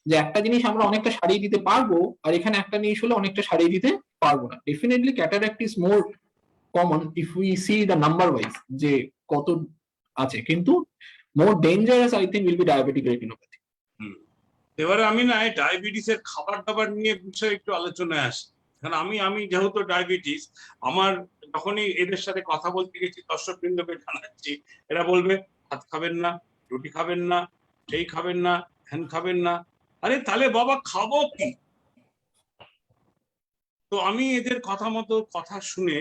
যে একটা জিনিস আমরা অনেকটা সারিয়ে দিতে পারবো আর এখানে একটা জিনিস হলে অনেকটা সারিয়ে দিতে পারবো না। Definitely cataract is more common if we see the number wise যে কত আছে, কিন্তু মোর dangerous I think will be diabetic retinopathy. এবারে আমি না ডায়াবেটিসের খাবার দাবার নিয়ে বিষয়ে একটু আলোচনায় আসি, কারণ আমি যেহেতু ডায়াবেটিস, আমার যখনই এদের সাথে কথা বলতে গেছি দর্শকবৃন্দকে জানাচ্ছি, এরা বলবে ভাত খাবেন না, রুটি খাবেন না, সেই খাবেন না, ফ্যান খাবেন না। আরে তাহলে বাবা খাবো কি? তো আমি এদের কথা শুনে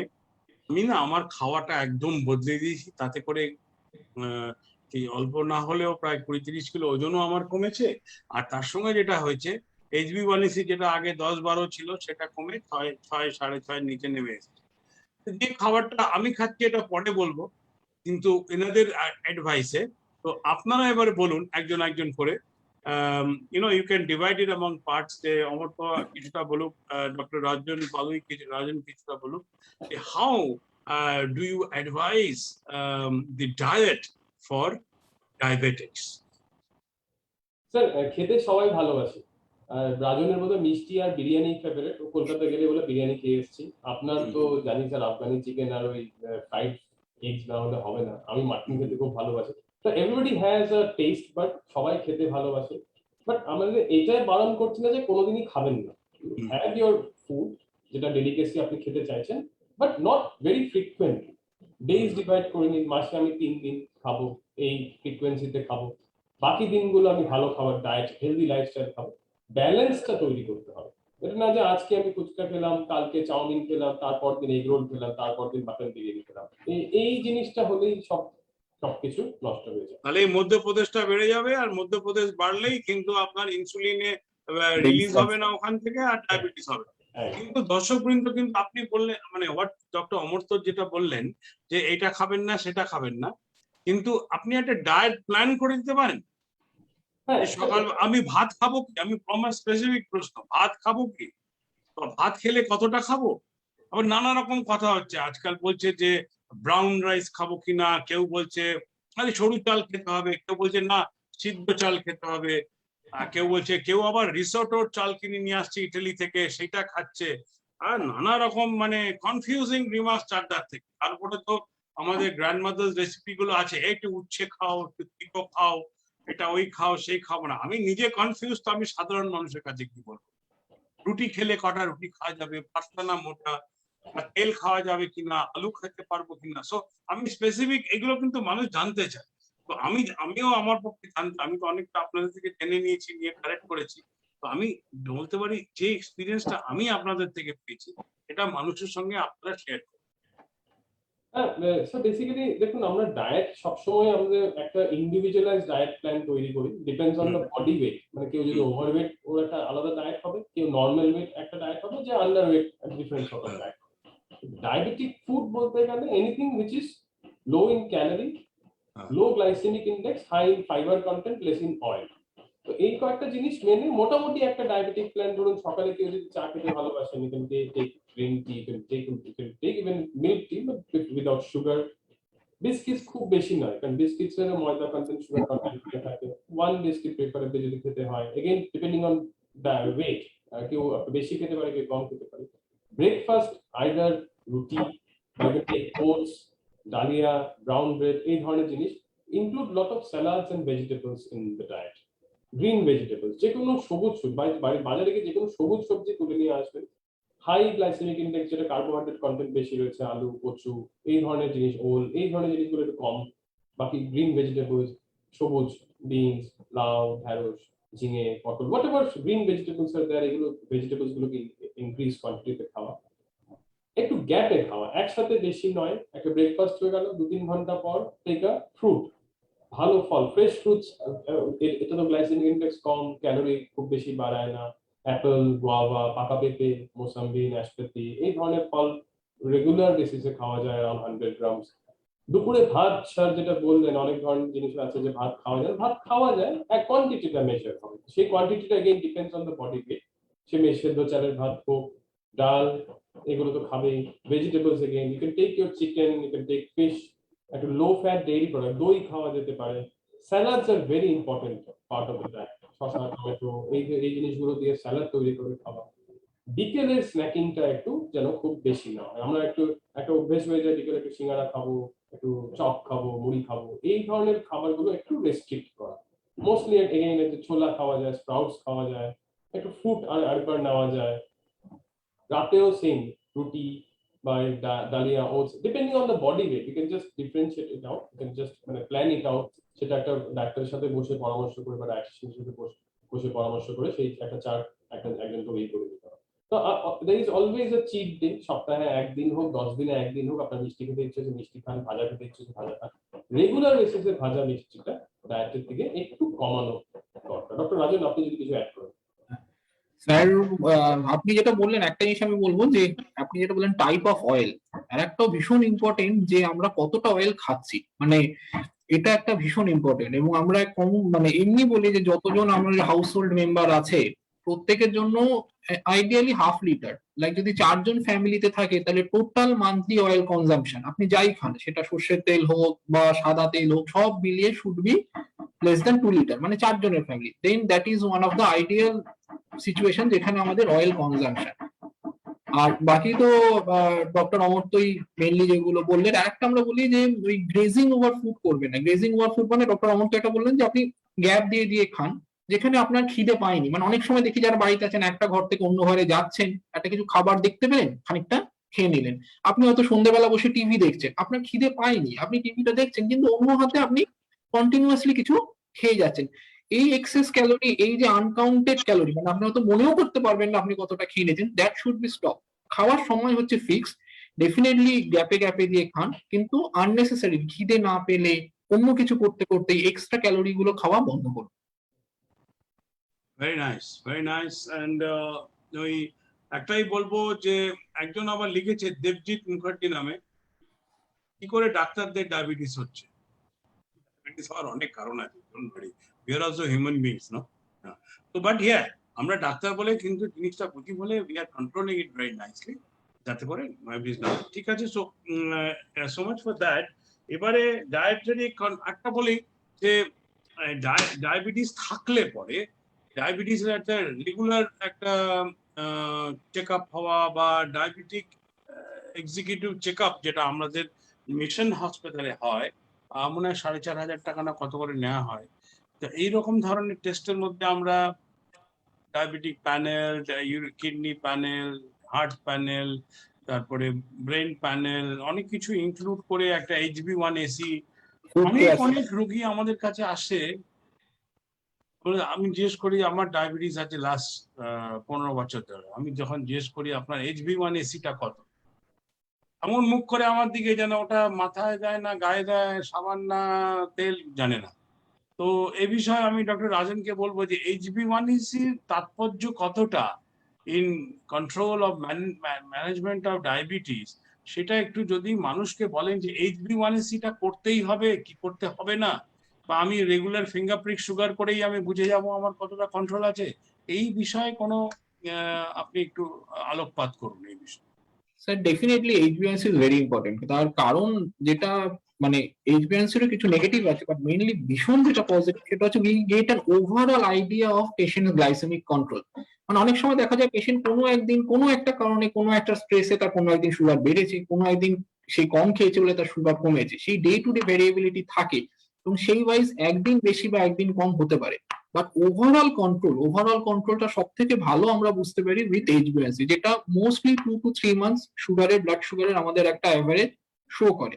আমি না আমার খাওয়াটা একদম বদলে দিয়েছি, তাতে করে কি অল্প না হলেও প্রায় 20-30 কিলো ওজনও আমার কমেছে। আর তার সঙ্গে যেটা হয়েছে, HB1C যেটা আগে 10-12 ছিল সেটা কমে 6, 6.5 নিচে নেমে এসেছে। যে খাবারটা আমি খাচ্ছি এটা পরে বলবো, কিন্তু এনাদের অ্যাডভাইসে। তো আপনারা এবারে বলুন একজন একজন করে, you can divide it among parts. অমর কিছুটা বলুক, ডক্টর রাজন কিছুটা বলুক, how do you advise the diet for diabetics? Sir, খেতে সবাই ভালোবাসে, রাজনের মতো মিষ্টি আর বিরিয়ানি ফেভারিট। কলকাতা গেলে বলে বিরিয়ানি খেয়ে এসেছি। আপনার তো জানি স্যার, আফগানি চিকেন আর ওই ফ্রাইড এগস না হলে হবে না। আমি মাটন খেতে খুব ভালোবাসি। তো everybody has a test, but সবাই খেতে ভালোবাসে। বাট আমাদের এটাই বারণ করছে না যে কোনোদিনই খাবেন না। হ্যাভ ইউর ফুড, যেটা ডেলিকেসি আপনি খেতে চাইছেন, but not very frequently. Days divide করে নিন, মাসে আমি 3 দিন খাবো, এই ফ্রিকুয়েন্সিতে খাবো। বাকি দিনগুলো আমি ভালো খাবার, ডায়েট, হেলদি লাইফস্টাইল খাবো। ব্যালেন্সটা তৈরি করতে হবে। এটা না যে আজকে আমি ফুচকা খেলাম, কালকে চাউমিন খেলাম, তারপর দিন এগ রোল খেলাম, তারপর দিন মাটন বিরিয়ানি খেলাম। এই জিনিসটা হলেই সবকিছু নষ্ট হয়ে যায়। তাহলে এই মধ্যপ্রদেশটা বেড়ে যাবে, আর মধ্যপ্রদেশ বাড়লেই কিন্তু আপনার ইনসুলিনে রিলিজ হবে না ওখান থেকে, আর ডায়াবেটিস হবে। কিন্তু দর্শকবৃন্দ, কিন্তু আপনি বললেন মানে হোয়াট ডক্টর অমর্ত্য যেটা বললেন যে এটা খাবেন না সেটা খাবেন না, কিন্তু আপনি একটা ডায়েট প্ল্যান করে দিতে পারেন। সকাল আমি ভাত খাবো কি, আমি আমার স্পেসিফিক প্রশ্ন, ভাত খাবো কি, ভাত খেলে কতটা খাবো। আবার নানা রকম কথা হচ্ছে আজকাল, বলছে যে ব্রাউন রাইস খাবো কিনা, কেউ বলছে আরে সরু চাল খেতে হবে, কেউ বলছে না সিদ্ধ চাল খেতে হবে, কেউ বলছে, কেউ আবার রিসোর্টোর চাল কিনে নিয়ে আসছে ইটালি থেকে সেটা খাচ্ছে, আর নানা রকম মানে কনফিউজিং রিমার্কস চারটার থেকে। তারপরে তো আমাদের গ্র্যান্ডমাদার্স রেসিপি গুলো আছে, একটু উচ্ছে খাও, একটু তিতো খাও, এটা ওই খাও সেই খাবো না। আমি নিজে কনফিউজ, তো আমি সাধারণ মানুষের কাছে কি বলবো? রুটি খেলে কটা রুটি খাওয়া যাবে, পাতলা না মোটা, তেল খাওয়া যাবে কিনা, আলু খেতে পারবো কিনা। সো আমি স্পেসিফিক এগুলো কিন্তু মানুষ জানতে চায়। তো আমিও আমার পক্ষে জানতে, আমি তো অনেকটা আপনাদের থেকে জেনে নিয়েছি, নিয়ে কারেক্ট করেছি। তো আমি বলতে পারি যে এক্সপিরিয়েন্সটা আমি আপনাদের থেকে পেয়েছি, এটা মানুষের সঙ্গে আপনারা শেয়ার করুন। সো বেসিক্যালি দেখুন, আমরা ডায়েট সবসময় আমাদের একটা ইন্ডিভিজুয়ালাইজ ডায়েট প্ল্যান তৈরি করি, depends on the body wait. মানে কেউ যদি ওভারওয়েট, ওর একটা আলাদা ডায়েট হবে, কেউ নর্মাল ওয়েট একটা ডায়েট হবে, যে আন্ডার ওয়েট ডিফারেন্ট সব ডায়েট। ডায়াবেটিক ফুড বলতে গেলে anything which is low in calorie, low glycaemic index, high in fibre content, less in oil. তো এই কয়েকটা জিনিস মেনে মোটামুটি একটা ডায়াবেটিক প্ল্যান। ধরুন সকালে কেউ যদি চা খেতে ভালোবাসেন, you can take green tea, you can take even milk tea but without sugar. Biscuit খুব বেশি নয়, কারণ বিস্কিটস এর ময়দা কন্টেন্ট, সুগার কন্টেন্ট থাকে। ওয়ান বিস্কিট প্রেফারেবল যদি খেতে হয়, again depending on the weight, কেউ বেশি খেতে পারে, কেউ কম খেতে পারে। Breakfast either roti, oats, dalia, brown bread, এই ধরনের জিনিস। Include lot of salads and vegetables in the diet. Green vegetables, যে কোনো সবুজ বাজারে গিয়ে যে কোনো সবুজ সবজি তুলে নিয়ে আসবেন। হাই গ্লাইসেমিক ইন্ডেক্স, যেটা কার্বোহাইড্রেট কন্টেন্ট বেশি রয়েছে, আলু, কচু, এই ধরনের জিনিস, ওল, এই ধরনের জিনিসগুলো একটু কম। বাকি গ্রিন ভেজিটেবলস, সবুজ বিনস, লাউ, ঢেঁড়স, ঝিঙে, পটল, হোয়াটএভার গ্রিন ভেজিটেবলস আর দেয়ার, এগুলো ভেজিটেবলস গুলোকে ইনক্রিজ কোয়ান্টিটিতে খাওয়া। একটু গ্যাপে খাওয়া, একসাথে বেশি নয়। একটা ব্রেকফাস্ট হয়ে গেল, 2-3 ঘন্টা পর টেক আ ফ্রুট, ভালো ফল, ফ্রেশ ফ্রুটস। এটা তো গ্লাইসেমিক ইন্ডেক্স কম, ক্যালোরি খুব বেশি বাড়ায় না। অ্যাপেল, গুয়াভা, পাকা পেঁপে, মোসাম্বি, নাশপাতি, এই ধরনের ফল রেগুলার বেসিসে খাওয়া যায়, অ্যারাউন্ড 100 গ্রামস। দুপুরে ভাত, স্যার যেটা বললেন, অনেক ধরনের জিনিস আছে যে ভাত খাওয়া যায়, ভাত খাওয়া যায়, এক কোয়ান্টিটিটা মেজার হবে। সেই কোয়ান্টিটিটা again depends on the body weight. সে সেদ্ধ চালের ভাত হোক, ডাল, এগুলো তো খাবেই। Vegetables again you can take your chicken, you can take fish, একটা লো ফ্যাট ডেইরি প্রোডাক্ট, দই খাওয়া যেতে পারে। Salads are very important part of the diet. শসা, টমেটো, এই জিনিসগুলো দিয়ে স্যালাড তৈরি করে খাওয়া। বিকেলের স্ন্যাকিংটা একটু যেন খুব বেশি না হয়। আমরা একটা অভ্যেস হয়ে যায় বিকেলে একটু সিঙ্গারা খাবো, একটু চপ খাবো, মুড়ি খাবো, এই ধরনের খাবারগুলো একটু রেস্ট্রিক্ট করা। মোস্টলি এগেইন একটু ছোলা খাওয়া যায়, স্প্রাউটস খাওয়া যায়, একটু ফ্রুট আর নেওয়া যায়। রাতেও সেম, রুটি বা ডালিয়া, oats, depending on the body weight. You can just differentiate it out, you can just মানে প্ল্যান ইট আউট। সেটা একটা ডাক্তারের সাথে বসে পরামর্শ করে বা ডায়েটিশিয়ানের সাথে বসে পরামর্শ করে সেই একটা চার্ট একজন তৈরি করে দিতে হবে। তো there is always a cheat day, সপ্তাহে একদিন হোক, 10 দিনে একদিন হোক, আপনার মিষ্টি খেতে ইচ্ছে হচ্ছে মিষ্টি খান, ভাজা খেতে ইচ্ছে হচ্ছে ভাজা খান। রেগুলার বেসিসে ভাজা মিষ্টিটা ডায়েটের থেকে একটু কমানো দরকার। ডক্টর রাজন, আপনি যদি কিছু অ্যাড করেন। স্যার, আপনি যেটা বললেন একটা জিনিস আমি বলবো, যে আপনি যেটা বললেন টাইপ অফ অয়েল, আর একটা ভীষণ ইম্পর্টেন্ট যে আমরা কতটা অয়েল খাচ্ছি, মানে এটা একটা ভীষণ ইম্পর্টেন্ট। এবং আমরা কম মানে এমনি বলি যে যতজন আমাদের হাউস হোল্ড মেম্বার আছে প্রত্যেকের জন্য আইডিয়ালি ½ লিটার, লাইক যদি 4 জন ফ্যামিলিতে থাকে তাহলে টোটাল মান্থলি অয়েল কনজাম্পশন আপনি যাই খান, সেটা সর্ষের তেল হোক বা সাদা তেল হোক, সব মিলিয়ে should be less than 2 litre, মানে 4 জনের family. Then that is one of the ideal situation যেখানে আমাদের অয়েল কনজাম্পশন। আর বাকি তো ডক্টর অমর্ত্যই মেনলি যেগুলো বললেন। আরেকটা আমরা বলি যে ওই গ্রেজিং ওভার ফুড করবেন না। গ্রেজিং ওভার ফুড মানে ডক্টর অমর্ত্য এটা বললেন যে আপনি গ্যাপ দিয়ে দিয়ে খান, যেখানে আপনার খিদে পায়নি। মানে অনেক সময় দেখি যারা বাড়িতে আছেন, একটা ঘর থেকে অন্য ঘরে যাচ্ছেন, একটা কিছু খাবার দেখতে পেলেন, খানিকটা খেয়ে নিলেন। আপনি হয়তো সন্ধ্যেবেলা বসে টিভি দেখছেন, আপনার খিদে পায়নি, আপনি টিভিটা দেখছেন, কিন্তু অন্য হাতে আপনি কন্টিনিউয়াসলি কিছু খেয়ে যাচ্ছেন। এই এক্সেস ক্যালোরি, এই যে আনকাউন্টেড ক্যালোরি, মানে আপনি হয়তো মনেও করতে পারবেন না আপনি কতটা খেয়ে নিয়েছেন, দ্যাট শুড বি স্টপ। খাওয়ার সময় হচ্ছে ফিক্স, ডেফিনেটলি গ্যাপে গ্যাপে দিয়ে খান, কিন্তু আননেসেসারি খিদে না পেলে অন্য কিছু করতে করতে এক্সট্রা ক্যালোরি গুলো খাওয়া বন্ধ করুন। Very nice, very nice. And ওই একটাই বলবো যে একজন আবার লিখেছে দেবজিৎ মুখার্জি নামে, কি করে ডাক্তারদের ডায়াবেটিস হচ্ছে। ডায়াবেটিস হওয়ার অনেক কারণ আছে, don't worry, we are also human beings, no? তো বাট হিয়ার আমরা ডাক্তার বলে কিন্তু জিনিসটা বুঝি বলে we are controlling it very nicely, যাতে করে ডায়াবেটিস না হয়। ঠিক আছে, so so much for that. এবারে ডায়েটারি একটা বলি যে ডায়াবেটিস থাকলে পরে ডায়াবেটিসের একটা রেগুলার একটা চেক আপ হওয়া বা ডায়াবেটিক এক্সিকিউটিভ চেক আপ, যেটা আমাদের মিশন হসপিটালে হয়, মনে হয় 4,500 টাকা না কত করে নেওয়া হয়। তো এইরকম ধরনের টেস্টের মধ্যে আমরা diabetic panel, kidney panel, heart panel, তারপরে ব্রেন প্যানেল, অনেক কিছু ইনক্লুড করে একটা HB1AC। অনেক অনেক রোগী আমাদের কাছে আসে, আমি জিজ্ঞেস করি আমার ডায়াবেটিস আছে লাস্ট 15 বছর ধরে। আমি যখন জিজ্ঞেস করি আপনার HB1AC-টা কত, এমন মুখ করে আমার দিকে যেন ওটা মাথায় দেয় না গায়ে দেয়, সাবান না তেল, জানে না। তো এ বিষয়ে আমি ডক্টর রাজনকে বলবো যে HB1AC-র তাৎপর্য কতটা in control of management of diabetes, সেটা একটু যদি মানুষকে বলেন যে HB1AC-টা করতেই হবে কি করতে হবে না, বা আমি রেগুলার ফিঙ্গারপ্রিক সুগার করেই আমি বুঝে যাব আমার কতটা কন্ট্রোল আছে, এই বিষয়ে কোনো আপনি একটু আলোকপাত করুন এই বিষয়ে। স্যার ডেফিনেটলি এইচবিএনসি ইজ ভেরি ইম্পর্টেন্ট। তার কারণ যেটা মানে এইচবিএনসিরও কিছু নেগেটিভ আছে, বাট মেইনলি ভীষণ যেটা পজিটিভ সেটা হচ্ছে we get an overall idea of patient glycaemic control. মানে অনেক সময় দেখা যায় পেশেন্ট কোনো একদিন কোনো একটা কারণে কোনো একটা স্ট্রেসে তার কোনো একদিন সুগার বেড়েছে, কোনো একদিন সেই কম খেয়েছে বলে তার সুগার কমেছে, সেই ডে টু ডে ভেরিয়েবিলিটি থাকে এবং সেই ওয়াইজ একদিন বেশি বা একদিন কম হতে পারে। বাট ওভারঅল কন্ট্রোলটা সব থেকে ভালো আমরা বুঝতে পারি উইথ এইচবিএনসি, যেটা মোস্টলি 2 to 3 months সুগারের ব্লাড সুগারের আমাদের একটা এভারেজ শো করে।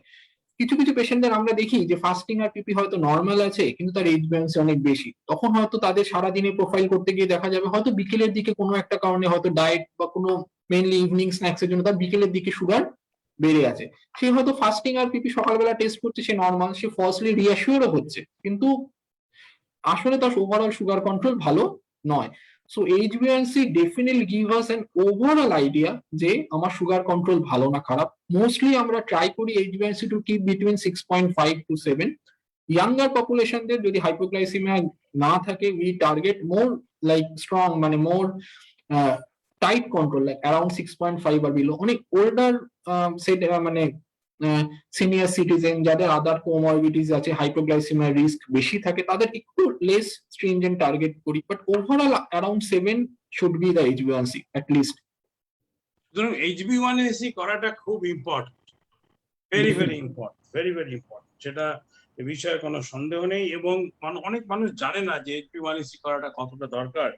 কিছু কিছু পেশেন্টদের আমরা দেখি যে ফাস্টিং আর পিপি হয়তো নর্মাল আছে কিন্তু তার এইচবিএনসি অনেক বেশি, তখন হয়তো তাদের সারাদিনে প্রোফাইল করতে গিয়ে দেখা যাবে হয়তো বিকেলের দিকে কোনো একটা কারণে হয়তো ডায়েট বা কোনো মেইনলি ইভিনিং স্ন্যাক্স এর জন্য তার বিকেলের দিকে সুগার বেড়ে আছে। সে হয়তো ফাস্টিং আর পিপি সকালবেলা টেস্ট করছে, সে নর্মাল, সে ফলসলি রিঅ্যাসিওরও হচ্ছে, কিন্তু আসলে তার ওভারঅল সুগার কন্ট্রোল ভালো নয়। সো এইচবিএনসি definitely give us an overall idea যে আমার সুগার কন্ট্রোল ভালো না খারাপ। মোস্টলি আমরা ট্রাই করি এইচবিএনসি to keep between 6.5 to 7। Younger পপুলেশনদের যদি হাইপোগ্লাইসিমিয়া না থাকে we target more like strong মানে more tight control like around 6.5 আর বিলো। অনেক ওল্ডার মানে সিনিয়র সিটিজেন যাদের আদার কোমরবিডিজ আছে, হাইপোগ্লাইসিমিয়ার রিস্ক বেশি থাকে, তাদের একটু লেস স্ট্রিনজেন্ট টার্গেট করি, but overall around 7 should be the এইচবিএনসি অ্যাট লিস্ট। সুতরাং HB1AC করাটা খুব important, very very important, very very important, সেটা এ বিষয়ে কোনো সন্দেহ নেই। এবং অনেক মানুষ জানে না যে HB1AC করাটা কতটা দরকার।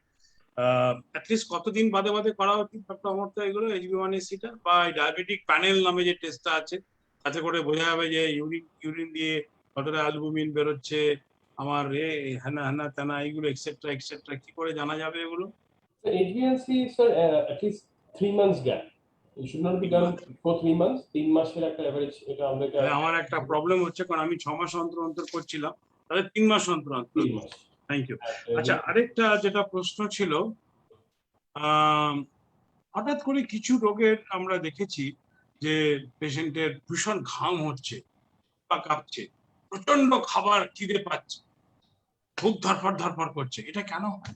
অ্যাটলিস্ট কতদিন বাদে বাদে করা উচিত ডক্টর অমর্ত্য এগুলো, HB1AC-টা বা ডায়াবেটিক প্যানেল নামে যে টেস্টটা আছে, তাতে করে বোঝা যাবে যে ইউরিন দিয়ে কতটা অ্যালবুমিন বেরোচ্ছে, আমার হ্যানা হ্যানা তেনা এইগুলো এক্সেট্রা এক্সেট্রা, কি করে জানা যাবে এগুলো? HbA1c, sir, at least 3 months gap. It should not be done for 3 months. 3 মাসের একটা এভারেজ এটা আমরা আমার একটা প্রবলেম হচ্ছে, কারণ আমি 6 মাস অন্তর অন্তর করছিলাম, তাহলে 3 মাস অন্তর অন্তর। 3 মাস। Thank you. আচ্ছা, আরেকটা যেটা প্রশ্ন ছিল, হঠাৎ করে কিছু রোগের আমরা দেখেছি যে পেশেন্টের ভীষণ ঘাম হচ্ছে বা কাঁপছে, প্রচন্ড খাবার খিদে পাচ্ছে, খুব ধরফর ধরফর করছে, এটা কেন হয়?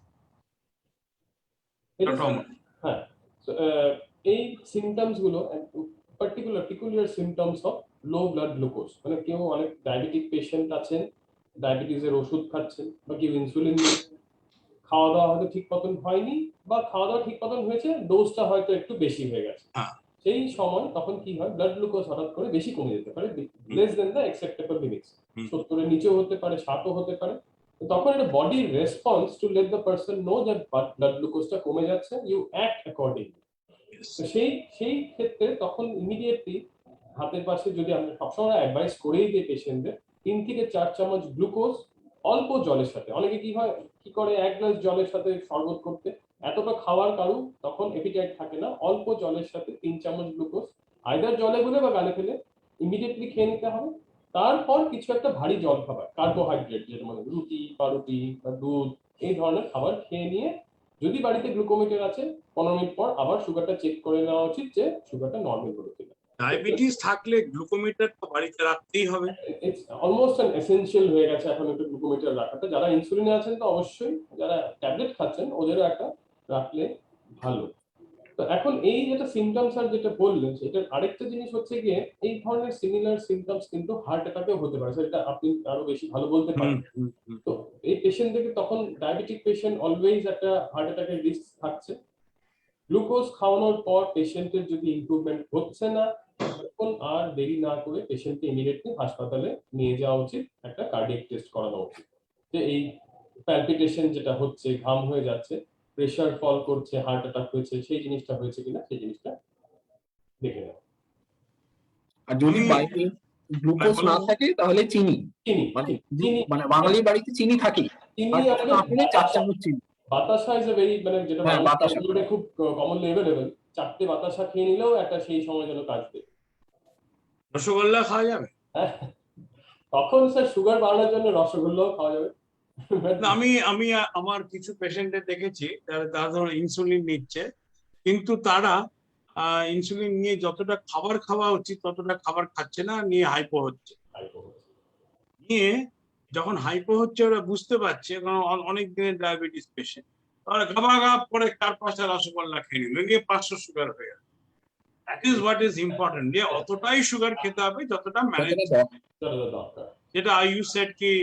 হ্যাঁ, এই সিমটমস গুলো particular symptoms of low blood glucose. মানে কেউ অনেক ডায়াবেটিক পেশেন্ট আছেন, ডায়াবেটিসের ওষুধ খাচ্ছেন, বা কেউ ইনসুলিন নিচ্ছেন, খাওয়া দাওয়া হয়তো ঠিক মতন হয়নি, বা খাওয়া দাওয়া ঠিক মতন হয়েছে, ডোজটা হয়তো একটু বেশি হয়ে গেছে। সেই সময় তখন কি হয়, ব্লাড গ্লুকোজ হঠাৎ করে বেশি কমে যেতে পারে, less than the acceptable limits, 70 এর নিচেও হতে পারে, 60ও হতে পারে। তখন এটা বডির response to let the person know that blood গ্লুকোজটা কমে যাচ্ছে, ইউ অ্যাক্ট অ্যাকর্ডিংলি। সেই ক্ষেত্রে তখন ইমিডিয়েটলি হাতের পাশে যদি আমরা সবসময় অ্যাডভাইস করেই দিই পেশেন্টদের 3 থেকে 4 চামচ গ্লুকোজ অল্প জলের সাথে। অনেকে কি করে 1 গ্লাস জলের সাথে শরবত করতে, এতটা খাওয়ার কারণ তখন এপিটাইট থাকে না, অল্প জলের সাথে 3 চামচ গ্লুকোজ আইদার জলে গুলে বা গালে ফেলে ইমিডিয়েটলি খেয়ে নিতে হবে। তারপর কিছু একটা ভারী জল খাবার, কার্বোহাইড্রেট, যেটা মানে রুটি, পাউরুটি বা দুধ এই ধরনের খাবার খেয়ে নিয়ে যদি বাড়িতে গ্লুকোমিটার আছে 15 মিনিট পর আবার সুগারটা চেক করে নেওয়া উচিত যে সুগারটা নর্মাল হলো কিনা। ডায়াবেটিস থাকলে গ্লুকোমিটার তো বাড়িতে রাখতেই হবে। ইটস অলমোস্ট অ্যান এসেনশিয়াল হয়ে গেছে এখন একটু গ্লুকোমিটার রাখাটা। যারা ইনসুলিনে আছেন তো অবশ্যই, যারা ট্যাবলেট খাচ্ছেন ওদেরও একটা রাখলে ভালো। তো এখন এই যেটা সিমটমস আর যেটা বললেন সেটার আরেকটা জিনিস হচ্ছে গিয়ে এই ধরনের সিমিলার সিমটমস কিন্তু হার্ট অ্যাটাকেও হতে পারে, সেটা আপনি আরো বেশি ভালো বলতে পারেন। তো এই পেশেন্টদেরকে তখন ডায়াবেটিক পেশেন্ট অলওয়েজ একটা হার্ট অ্যাটাকের রিস্ক থাকছে। গ্লুকোজ খাওয়ানোর পর পেশেন্টের যদি ইমপ্রুভমেন্ট হচ্ছে না তখন আর দেরি না করে পেশেন্টকে ইমিডিয়েটলি হাসপাতালে নিয়ে যাওয়া উচিত, একটা কার্ডিয়াক টেস্ট করানো উচিত যে এই প্যালপিটেশন যেটা হচ্ছে, ঘাম হয়ে যাচ্ছে, প্রেসার ফল করছে, হার্ট অ্যাটাক হয়েছে, সেই জিনিসটা হয়েছে কিনা সেই জিনিসটা দেখে নেওয়া। আর যদি বাড়িতে গ্লুকোজ না থাকে তাহলে চিনি, চিনি মানে চিনি মানে বাঙালির বাড়িতে চিনি থাকে, চিনি আর তখন আপনি 4 চামচ চিনি। বাতাসা ইজ এ ভেরি, মানে যেটা হ্যাঁ, বাতাসা। খুব কমনলি অ্যাভেলেবল, 4টে বাতাসা খেয়ে নিলেও একটা সেই সময় যেন কাজ দেয়। রসগোল্লা খাওয়া যাবে? তখন স্যার সুগার বাড়ানোর জন্য রসগোল্লাও খাওয়া যাবে। না, আমি আমার কিছু পেশেন্টে দেখেছি তারা ধরুন ইনসুলিন নিচ্ছে, কিন্তু তারা ইনসুলিন নিয়ে যতটা খাবার খাওয়া উচিত ততটা খাবার খাচ্ছে না, নিয়ে হাইপো হচ্ছে। নিয়ে যখন হাইপো হচ্ছে ওরা বুঝতে পারছে, কারণ অনেক দিনের ডায়াবেটিস পেশেন্ট, ওরা গাপ করে 4-5টা রসগোল্লা খেয়ে নিল, গিয়ে 500 সুগার হয়ে গেল। That is what is important, যে অতটাই সুগার খেতে হবে যতটা ম্যানেজ, যেটা ইউ সেড কি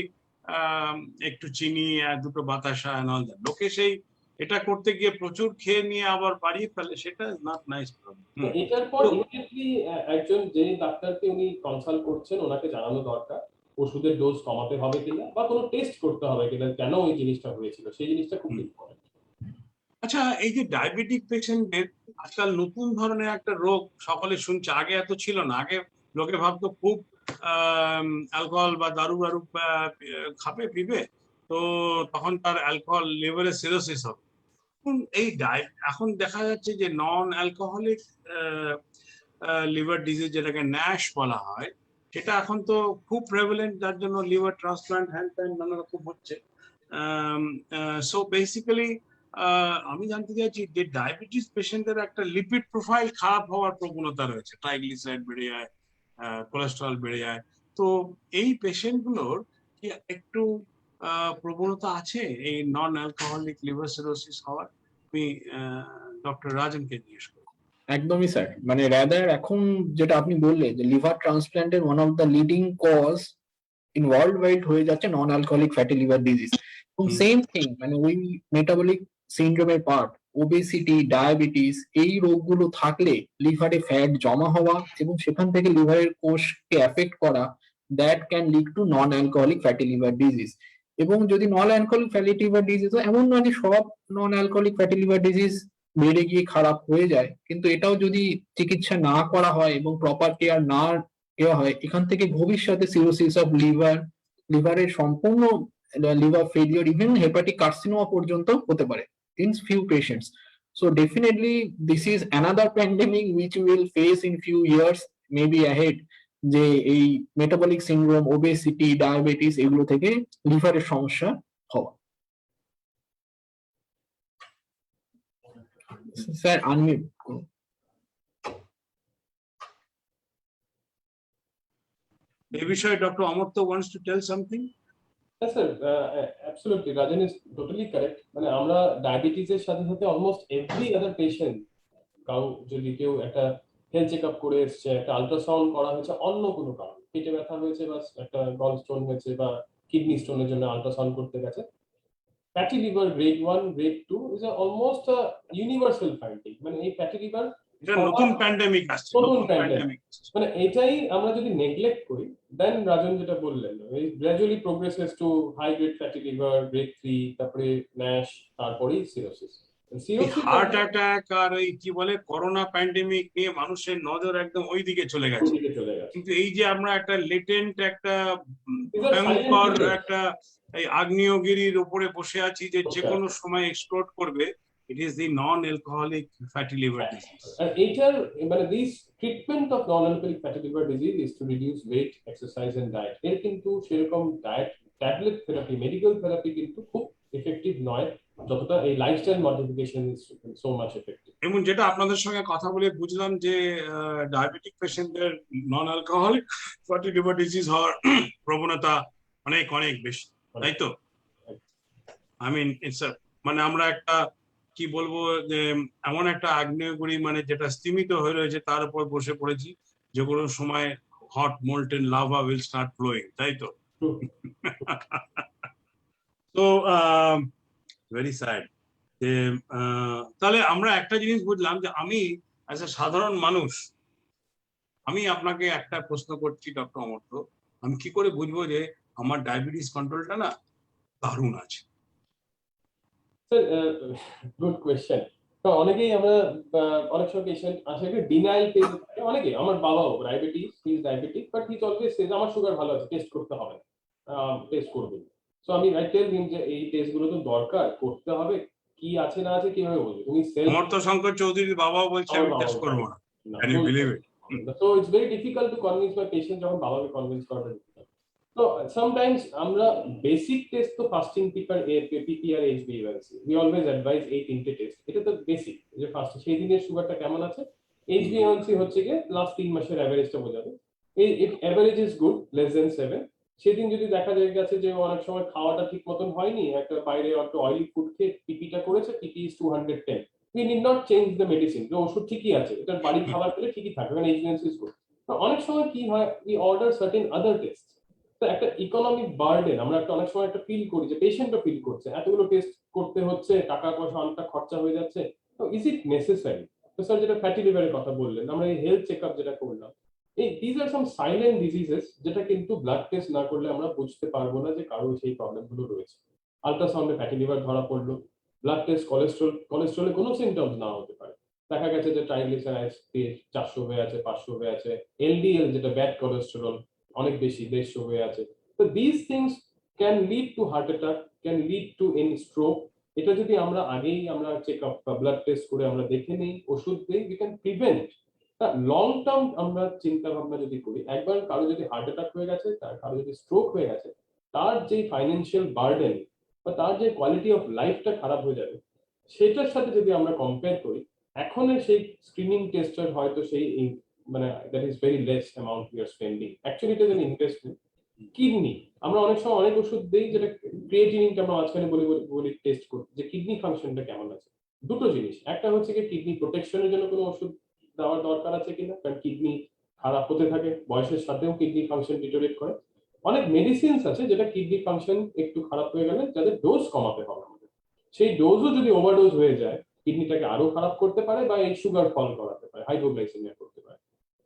একটু চিনি আর দুটো বাতাসা নল। লোকে সেই এটা করতে গিয়ে প্রচুর খেয়ে নিয়ে আবার বাড়িয়ে ফেলে, সেটা নট নাইস প্রবলেম। এটার পর ইমিডিয়েটলি একজন যে ডাক্তারকে উনি কনসাল্ট করছেন ওনাকে জানানো দরকার ওষুধের ডোজ কমাতে হবে কিনা বা কোনো টেস্ট করতে হবে কিনা কেন ওই জিনিসটা হয়েছিল, সেই জিনিসটা খুব ইম্পর্টেন্ট। আচ্ছা, এই যে ডায়াবেটিক পেশেন্টদের আজকাল নতুন ধরনের একটা রোগ সকলে শুনছে, আগে এত ছিল না। আগে লোকে ভাবতো খুব অ্যালকোহল বা দারু খাবে পিবে, তো তখন তার অ্যালকোহল লিভারে সিরোসিস হবে। এখন দেখা যাচ্ছে যে নন অ্যালকোহলিক লিভার ডিজিজ, যেটাকে ন্যাশ বলা হয়, সেটা এখন তো খুব প্রেভেলেন্ট, যার জন্য লিভার ট্রান্সপ্লান্ট হ্যান্ড নানা রকম হচ্ছে। সো বেসিক্যালি আমি জানতে চাইছি যে ডায়াবেটিস পেশেন্টের একটা লিপিড প্রোফাইল খারাপ হওয়ার প্রবণতা রয়েছে, ট্রাইগ্লিসারাইড বেড়ে যায়, কোলেস্টেরল বেড়ে যায়। তো এই পেশেন্টগুলোর কি একটু প্রবণতা আছে এই নন অ্যালকোহলিক লিভার সিরোসিস হওয়ার? আমি ডক্টর রাজনকে জিজ্ঞেস করি। একদমই স্যার, মানে রাদার এখন যেটা আপনি বললেন যে লিভার ট্রান্সপ্ল্যান্টের one of the leading cause in world wide হয়ে যাচ্ছে non alcoholic fatty liver disease. এবং সেম থিং, মানে ওই মেটাবলিক সিনড্রোমের পার্ট, ওবেসিটি, ডায়াবেটিস, এই রোগগুলো থাকলে লিভারে ফ্যাট জমা হওয়া এবং সেখান থেকে লিভারের কোষকে এফেক্ট করা, that can lead to non alcoholic fatty liver disease. এবং যদি নন অ্যালকোহলিক ফ্যাটি লিভার ডিজিজ, এমন নয় যে সব নন অ্যালকোহলিক ফ্যাটি লিভার ডিজিজ বেড়ে গিয়ে খারাপ হয়ে যায়, কিন্তু এটাও যদি চিকিৎসা না করা হয় এবং প্রপার কেয়ার না দেওয়া হয়, এখান থেকে ভবিষ্যতে সিরোসিস অফ লিভার, লিভারের সম্পূর্ণ liver failure, even hepatic carcinoma পর্যন্ত হতে পারে in few patients. So definitely this is another pandemic which we will face in few years maybe ahead, যে এই মেটাবলিক সিনড্রোম, ওবেসিটি, ডায়াবেটিস এগুলো থেকে লিভারের সমস্যা হওয়া। Sir unmute. এই বিষয়ে doctor Amartya wants to tell something. Yes, sir. Absolutely. Rajan is totally correct. মানে আমরা ডায়াবেটিসের সাথে সাথে অলমোস্ট এভরি আদার পেশেন্ট, যদি কেউ একটা হেলথ চেক আপ করে এসছে, একটা আলট্রাসাউন্ড করা হয়েছে অন্য কোনো কারণ, পেটে ব্যথা হয়েছে বা একটা গল স্টোন হয়েছে বা কিডনি স্টোনের জন্য আলট্রাসাউন্ড করতে গেছে, fatty liver grade 1 grade 2 is almost a universal finding. মানে এই ফ্যাটি লিভার এটা নতুন প্যান্ডেমিক আসছে, নতুন প্যান্ডেমিক। মানে এটাই আমরা যদি নেগলেক্ট করি, দেন রাজন যেটা বললেন, gradually progresses to high grade fatty liver grade 3, তারপরে ন্যাশ, তারপরেই সিরোসিস। হার্ট অ্যাটাক আর এই কি বলে করোনা প্যান্ডেমিক নিয়ে মানুষের নজর একদম ওই দিকে চলে গেছে। কিন্তু এই যে আমরা একটা লেটেন্ট একটা ভয়ঙ্কর একটা এই আগ্নেয়গিরির উপরে বসে আছি যে যে কোনো সময় এক্সপ্লোড করবে, it is the non-alcoholic fatty liver disease. And এইটার মানে this treatment of non-alcoholic fatty liver disease is to reduce weight, exercise and diet. এর কিন্তু সেরকম diet tablet therapy, medical therapy কিন্তু খুব এফেক্টিভ নয় যতটা এই lifestyle modification is so much effective. এবং যেটা আপনাদের সঙ্গে কথা বলে বুঝলাম যে ডায়াবেটিক পেশেন্টদের non alcoholic fatty liver disease হওয়ার প্রবণতা অনেক অনেক বেশি, তাই তো? আই মিন ইটস মানে আমরা একটা কি বলবো যে এমন একটা আগ্নেয়গিরি মানে যেটা স্তিমিত হয়ে রয়েছে তার উপর বসে পড়েছি, যে কোনো সময় hot molten lava will start flowing, তাই তো? তো ভেরি স্যাড যে তাহলে আমরা একটা জিনিস বুঝলাম যে আমি অ্যাজ এ সাধারণ মানুষ, আমি আপনাকে একটা প্রশ্ন করছি ডক্টর অমর্ত্য, আমি কি করে বুঝবো যে আমার ডায়াবেটিস কন্ট্রোলটা না দারুণ আছে? Sir good question. তো অনেকেই আমরা অনেক সময় পেশেন্ট আসে ডিনাইল ফেজ, অনেকেই, আমার বাবাও diabetes, he is diabetic but he always says আমার সুগার ভালো আছে, টেস্ট করতে হবে না, টেস্ট করবেন। সো আমি আই টেল হিম যে এই টেস্ট গুলো তো দরকার করতে হবে, কি আছে না আছে কিভাবে বলবে তুমি সেলফ। অমর্ত্য শঙ্কর চৌধুরীর বাবাও বলছে আমি টেস্ট করবো না। Can you believe it? So it's very difficult to convince my patient যখন বাবাকে কনভিন্স করা যায়। তো সামটাইমস আমরা বেসিক টেস্ট তো ফাস্টিং পিপিআর এইচবিএওয়ানসি উই অলওয়েজ অ্যাডভাইস এই তিনটে টেস্ট, এটা তো বেসিক যে ফার্স্ট সেই দিনের সুগারটা কেমন আছে। এইচবিএওয়ানসি হচ্ছে গিয়ে লাস্ট 3 মাসের অ্যাভারেজটা বোঝাবে। এই average is good less than 7। সেদিন যদি দেখা যায় গেছে যে অনেক সময় খাওয়াটা ঠিক মতন হয়নি, একটা বাইরে একটু অয়েলি ফুড খেয়ে পিপিটা করেছে, পিপি is 210, we need not change the medicine, যে ওষুধ ঠিকই আছে, এটা বাড়ির খাবার খেলে ঠিকই থাকবে, কারণ এইচবিএওয়ানসি ইজ গুড। তো অনেক সময় কি হয়, we order certain other test. তো একটা ইকোনমিক বার্ডেন আমরা একটা অনেক সময় একটা ফিল করি, যে পেশেন্টও ফিল করছে এতগুলো টেস্ট করতে হচ্ছে, টাকা পয়সা অনেকটা খরচা হয়ে যাচ্ছে, তো ইজ ইট নেসেসারি? তো স্যার যেটা ফ্যাটি লিভারের কথা বললেন, আমরা এই হেলথ চেকআপ যেটা করলাম, এই these are some silent diseases যেটা কিন্তু ব্লাড টেস্ট না করলে আমরা বুঝতে পারবো না যে কারো সেই প্রবলেমগুলো রয়েছে। আল্ট্রাসাউন্ডে ফ্যাটি লিভার ধরা পড়লো, ব্লাড টেস্ট কোলেস্ট্রলে কোনো সিমটমস না হতে পারে, দেখা গেছে যে ট্রাইগ্লিসারাইডস 400 হয়ে আছে, 500 হয়ে আছে, এলডিএল যেটা ব্যাড কোলেস্টেরল অনেক বেশি 150 হয়ে আছে। তো this things can lead to heart attack, can lead to any stroke. এটা যদি আমরা আগেই আমরা চেকআপ বা ব্লাড টেস্ট করে আমরা দেখে নিই, ওষুধ দিই, we can prevent. Long term আমরা চিন্তা ভাবনা যদি করি, একবার কারো যদি হার্ট অ্যাটাক হয়ে গেছে, তার কারো যদি স্ট্রোক হয়ে গেছে, তার যে ফাইন্যান্সিয়াল বার্ডেন বা তার যে কোয়ালিটি অফ লাইফটা খারাপ হয়ে যাবে, সেটার সাথে যদি আমরা কম্পেয়ার করি, এখনের সেই স্ক্রিনিং টেস্টের হয়তো সেই মানে that is very less amount we are spending, actually it is an investment. Kidney আমরা অনেক সময় অনেক ওষুধ দেই, যেটা ক্রিয়েটিনিনটা আমরা মাঝখানে বলি টেস্ট করতে, যে কিডনি ফাংশনটা কেমন আছে। দুটো জিনিস, একটা হচ্ছে কি কিডনি প্রোটেকশনের জন্য কোনো ওষুধ দেওয়ার দরকার আছে কিনা, কারণ কিডনি খারাপ হতে থাকে, বয়সের সাথেও কিডনি ফাংশন ডিটোরেট করে। অনেক মেডিসিনস আছে যেটা কিডনি ফাংশন একটু খারাপ হয়ে গেলে যাদের ডোজ কমাতে হবে আমাদের, সেই ডোজও যদি ওভারডোজ হয়ে যায় কিডনিটাকে আরো খারাপ করতে পারে, বা এই সুগার ফল করাতে পারে, হাইপোগ্লাইসেমিয়া করতে পারে।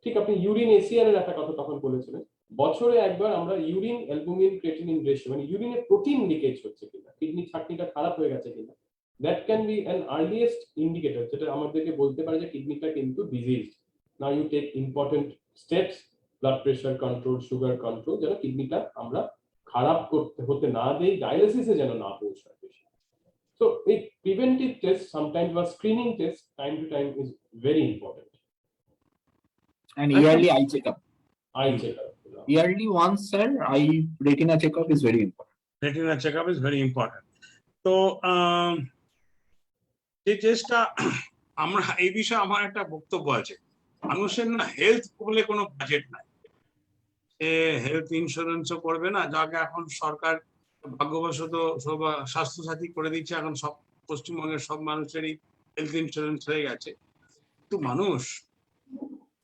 ঠিক আপনি ইউরিন এসিআর এর একটা কথা তখন বলেছিলেন, বছরে একবার আমরা ইউরিন অ্যালবুমিন ক্রিয়েটিনিন রেশিও, মানে ইউরিনে প্রোটিন লিকেজ হচ্ছে কিনা, কিডনি ছাকনিটা খারাপ হয়ে গেছে কিনা, that can be an earliest indicator, যেটা আমাদেরকে বলতে পারে যে কিডনিটা কিন্তু diseased. Now you take important steps, blood pressure control, sugar control, যেন কিডনিটা আমরা খারাপ হতে না দেই, ডায়ালিসিসে যেন না পৌঁছায়। So a preventive test sometimes or screening test time to time is very important. And yearly eye checkup. Eye checkup. Yearly once, sir, eye retina checkup is very important. Retina checkup is very important. তো যে টেস্টটা আমরা এই বিষয়ে আমার একটা বক্তব্য আছে, মানুষের না হেলথ বলে কোনো বাজেট নাই, সে হেলথ ইন্স্যুরেন্সও করবে না, যাকে এখন সরকার ভাগ্যবশত স্বাস্থ্য সাথী করে দিচ্ছে, এখন সব পশ্চিমবঙ্গের সব মানুষেরই হেলথ ইন্স্যুরেন্স হয়ে গেছে। কিন্তু মানুষ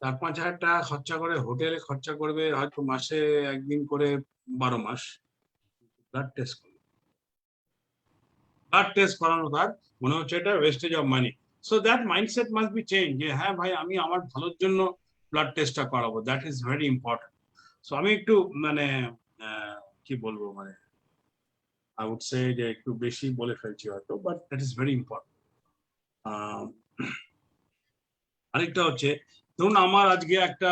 4-5 হাজার টাকা খরচা করে হোটেলে খরচা করবে, হয়তো মাসে একদিন করে 12 মাস ব্লাড টেস্ট করবে, ব্লাড টেস্ট করানো তার মনে হচ্ছে এটা wastage of money. So that mindset must be change, যে হ্যাঁ ভাই আমি আমার ভালোর জন্য ব্লাড টেস্টটা করাবো, that is very important. So আমি একটু মানে কি বলবো, মানে আই উড সে যে একটু বেশি বলে ফেলছি হয়তো, but that is very important. আরেকটা হচ্ছে, ধরুন আমার আজকে একটা